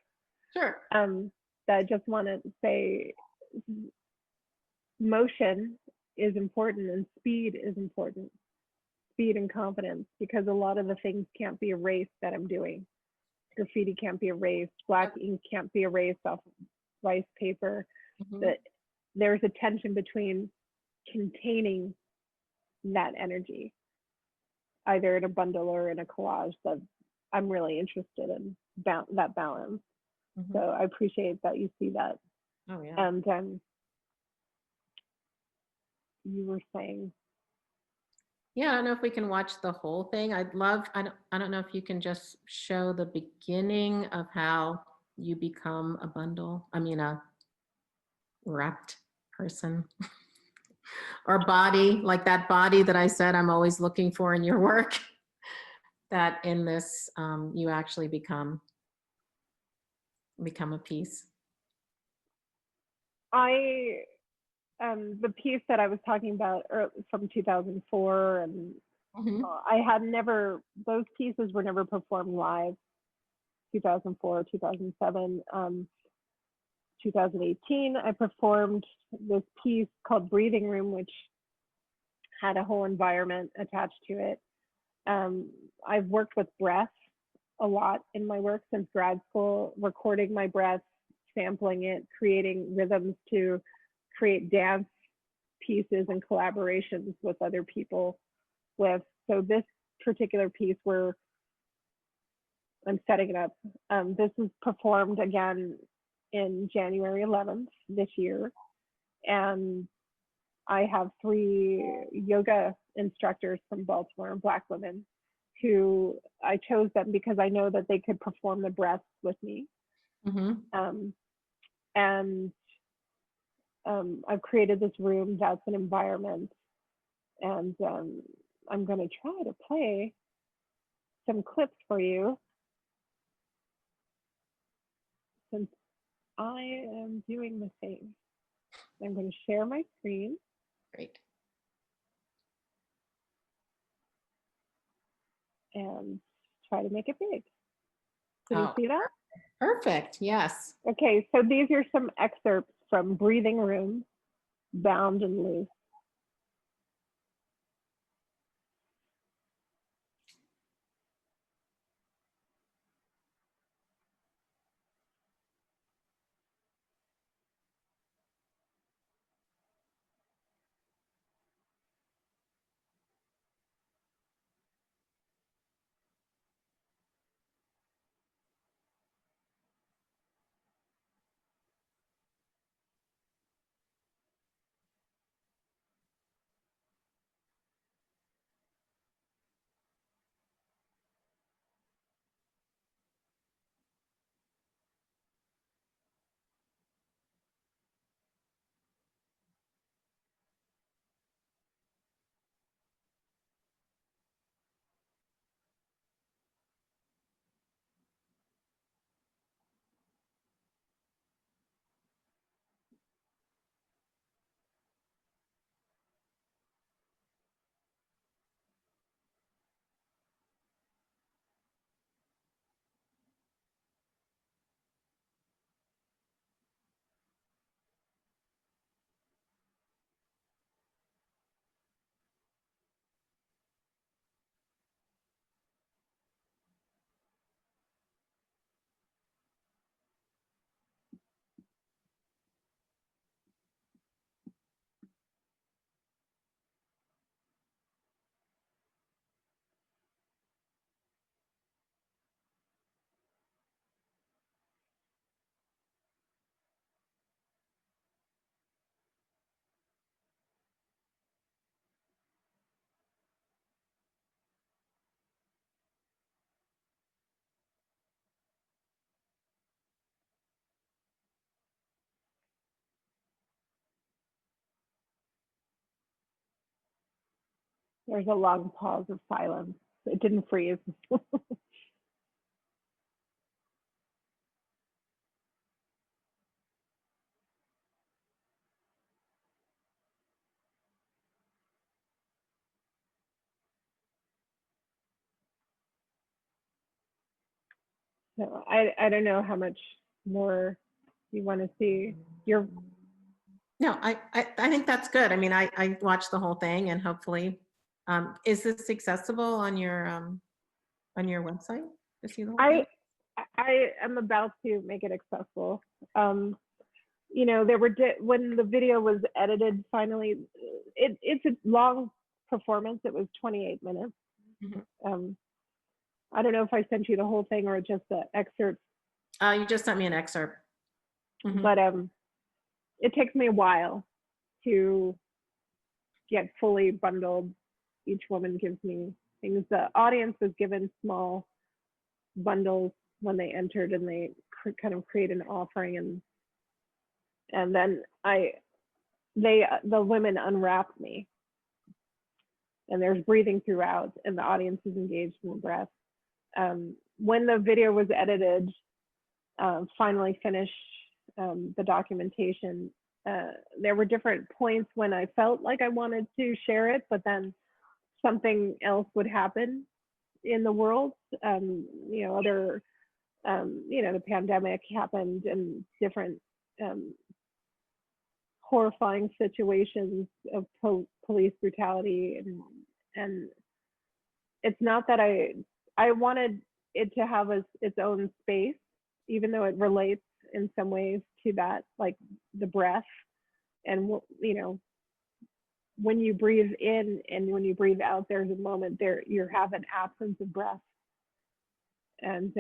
[SPEAKER 2] Sure.
[SPEAKER 3] That I just want to say motion is important and speed is important. Speed and confidence, because a lot of the things can't be erased that I'm doing. Graffiti can't be erased. Black ink can't be erased off rice paper. That there's a tension between containing that energy, either in a bundle or in a collage, that I'm really interested in that balance. So I appreciate that you see that.
[SPEAKER 2] Oh yeah.
[SPEAKER 3] And you were saying.
[SPEAKER 2] Yeah, I don't know if we can watch the whole thing. I'd love, I don't know if you can just show the beginning of how you become a bundle. I mean, a wrapped person or body, like that body that I said I'm always looking for in your work, that in this, you actually become a piece.
[SPEAKER 3] The piece that I was talking about from 2004, and I had never, those pieces were never performed live. 2004, 2007, 2018, I performed this piece called Breathing Room, which had a whole environment attached to it. I've worked with breath a lot in my work since grad school, recording my breath, sampling it, creating rhythms to create dance pieces and collaborations with other people with. So this particular piece where I'm setting it up, this is performed again in January 11th this year. And I have 3 yoga instructors from Baltimore, Black women, who I chose them because I know that they could perform the breath with me. I've created this room that's an environment, and I'm going to try to play some clips for you since I am doing the thing. I'm going to share my screen.
[SPEAKER 2] Great.
[SPEAKER 3] And try to make it big. Can you see that?
[SPEAKER 2] Perfect. Yes.
[SPEAKER 3] Okay, so these are some excerpts from Breathing Room, Bound and Loose. There's a long pause of silence. It didn't freeze. So I don't know how much more you want to see. You're
[SPEAKER 2] No, I think that's good. I mean, I watched the whole thing, and hopefully, is this accessible on your website to see the whole thing?
[SPEAKER 3] I am about to make it accessible. You know, there were when the video was edited finally, it's a long performance. It was 28 minutes.
[SPEAKER 2] Mm-hmm.
[SPEAKER 3] I don't know if I sent you the whole thing or just the excerpt.
[SPEAKER 2] You just sent me an excerpt. Mm-hmm.
[SPEAKER 3] But it takes me a while to get fully bundled. Each woman gives me things. The audience was given small bundles when they entered, and they kind of create an offering, and then the women unwrapped me, and there's breathing throughout, and the audience is engaged in the breath. When the video was edited, finally finished the documentation, there were different points when I felt like I wanted to share it, but then something else would happen in the world. You know, the pandemic happened, and different horrifying situations of police brutality, and it's not that I wanted it to have its own space, even though it relates in some ways to that, like the breath, and you know, when you breathe in and when you breathe out, there's a moment there you have an absence of breath. And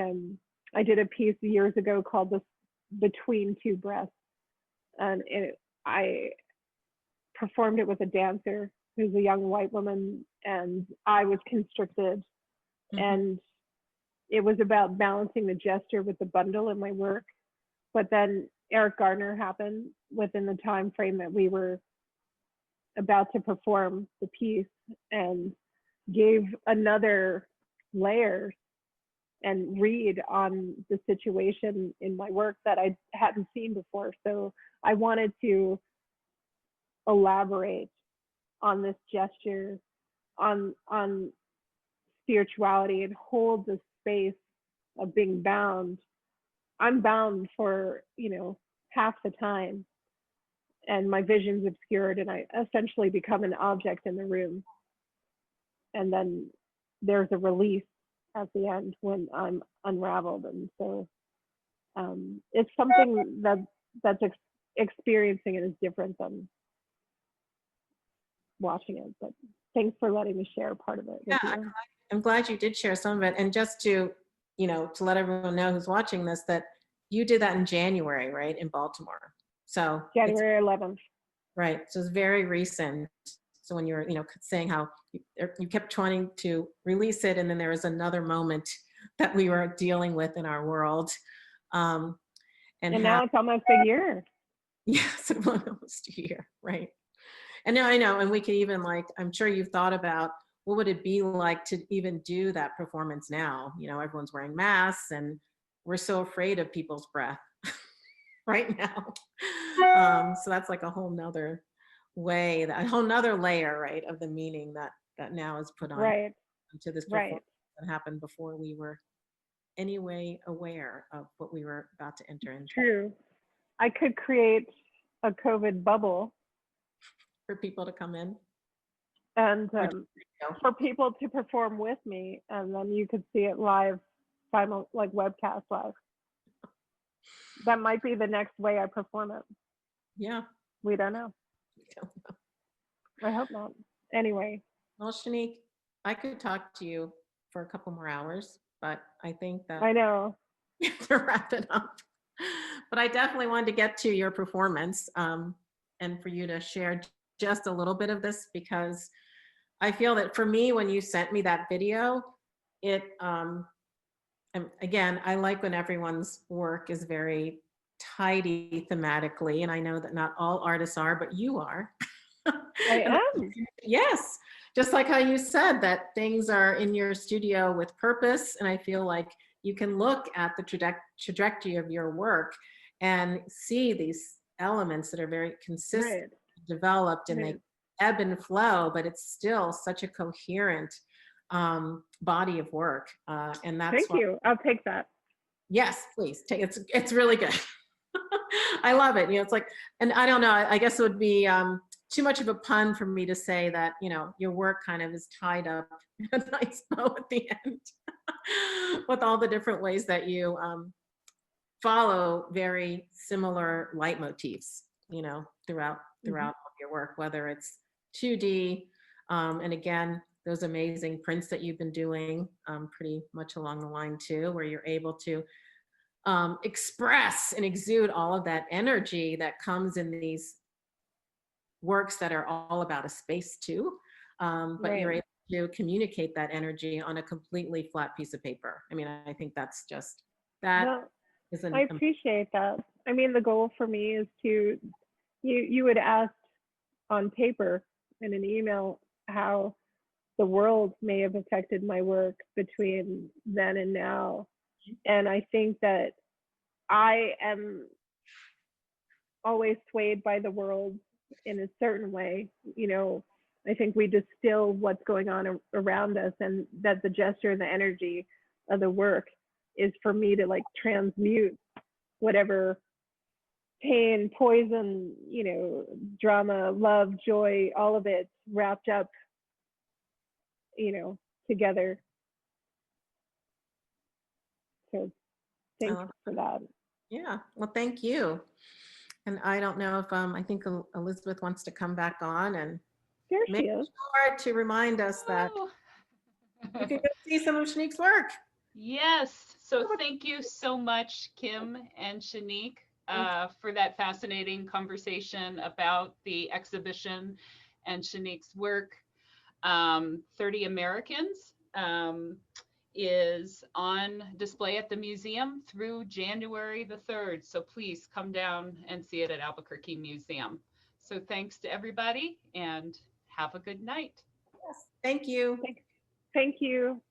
[SPEAKER 3] I did a piece years ago called "This Between Two Breaths," and I performed it with a dancer who's a young white woman, and I was constricted. Mm-hmm. And it was about balancing the gesture with the bundle in my work. But then Eric Gardner happened within the time frame that we were about to perform the piece, and gave another layer and read on the situation in my work that I hadn't seen before. So I wanted to elaborate on this gesture, on spirituality, and hold the space of being bound. I'm bound for, you know, half the time, and my vision's obscured, and I essentially become an object in the room. And then there's a release at the end when I'm unraveled. And so it's something that's experiencing it is different than watching it. But thanks for letting me share part of it.
[SPEAKER 2] Yeah, I'm glad you did share some of it. And just to, you know, to let everyone know who's watching this, that you did that in January, right, in Baltimore. So
[SPEAKER 3] January 11th.
[SPEAKER 2] Right. So it's very recent. So when you're, you know, saying how you kept wanting to release it, and then there was another moment that we were dealing with in our world. And
[SPEAKER 3] now it's almost a year.
[SPEAKER 2] Yes, almost a year. Right. And now I know, and we could even, like, I'm sure you've thought about what would it be like to even do that performance now? You know, everyone's wearing masks, and we're so afraid of people's breath right now. So that's like a whole nother way, a whole nother layer, right, of the meaning that now is put on to this performance that happened before we were anyway aware of what we were about to enter into.
[SPEAKER 3] True. I could create a COVID bubble
[SPEAKER 2] for people to come in,
[SPEAKER 3] and for people to perform with me, and then you could see it live, like webcast live. That might be the next way I perform it.
[SPEAKER 2] Yeah.
[SPEAKER 3] We don't know. I hope not. Anyway.
[SPEAKER 2] Well, Shinique, I could talk to you for a couple more hours, but I think that
[SPEAKER 3] I know.
[SPEAKER 2] we have to wrap it up. But I definitely wanted to get to your performance, and for you to share just a little bit of this, because I feel that for me, when you sent me that video, it, and again, I like when everyone's work is very tidy thematically, and I know that not all artists are, but you are.
[SPEAKER 3] I am.
[SPEAKER 2] Yes. just like how you said that things are in your studio with purpose. And I feel like you can look at the trajectory of your work and see these elements that are very consistent,
[SPEAKER 3] Right.
[SPEAKER 2] developed, and
[SPEAKER 3] Right.
[SPEAKER 2] they ebb and flow, but it's still such a coherent body of work. And that's
[SPEAKER 3] Thank
[SPEAKER 2] why,
[SPEAKER 3] you. I'll take that.
[SPEAKER 2] yes, please take it's really good. I love it. You know, it's like, and I don't know, I guess it would be too much of a pun for me to say that, you know, your work kind of is tied up in a nice bow at the end with all the different ways that you follow very similar leitmotifs, you know, throughout all of your work, whether it's 2D, and again, those amazing prints that you've been doing, pretty much along the line too, where you're able to express and exude all of that energy that comes in these works that are all about a space too. But you're
[SPEAKER 3] Right.
[SPEAKER 2] able to communicate that energy on a completely flat piece of paper. I mean, I think that's just, that
[SPEAKER 3] Well,
[SPEAKER 2] is
[SPEAKER 3] I
[SPEAKER 2] an,
[SPEAKER 3] appreciate that. I mean, the goal for me is to, you had asked on paper in an email how the world may have affected my work between then and now. And I think that I am always swayed by the world in a certain way. You know, I think we distill what's going on around us, and that the gesture and the energy of the work is for me to like transmute whatever pain, poison, you know, drama, love, joy, all of it wrapped up, you know, together. So thanks for that.
[SPEAKER 2] yeah, well, thank you. And I don't know if, I think Elizabeth wants to come back on and
[SPEAKER 3] There she
[SPEAKER 2] make
[SPEAKER 3] is.
[SPEAKER 2] sure to remind us that
[SPEAKER 1] Oh.
[SPEAKER 2] you can go see some of Shanique's work.
[SPEAKER 1] Yes. So thank you so much, Kim and Shanique, for that fascinating conversation about the exhibition and Shanique's work. 30 Americans is on display at the museum through January the 3rd. So please come down and see it at Albuquerque Museum. So thanks to everybody and have a good night.
[SPEAKER 2] Yes, thank you.
[SPEAKER 3] Thank you.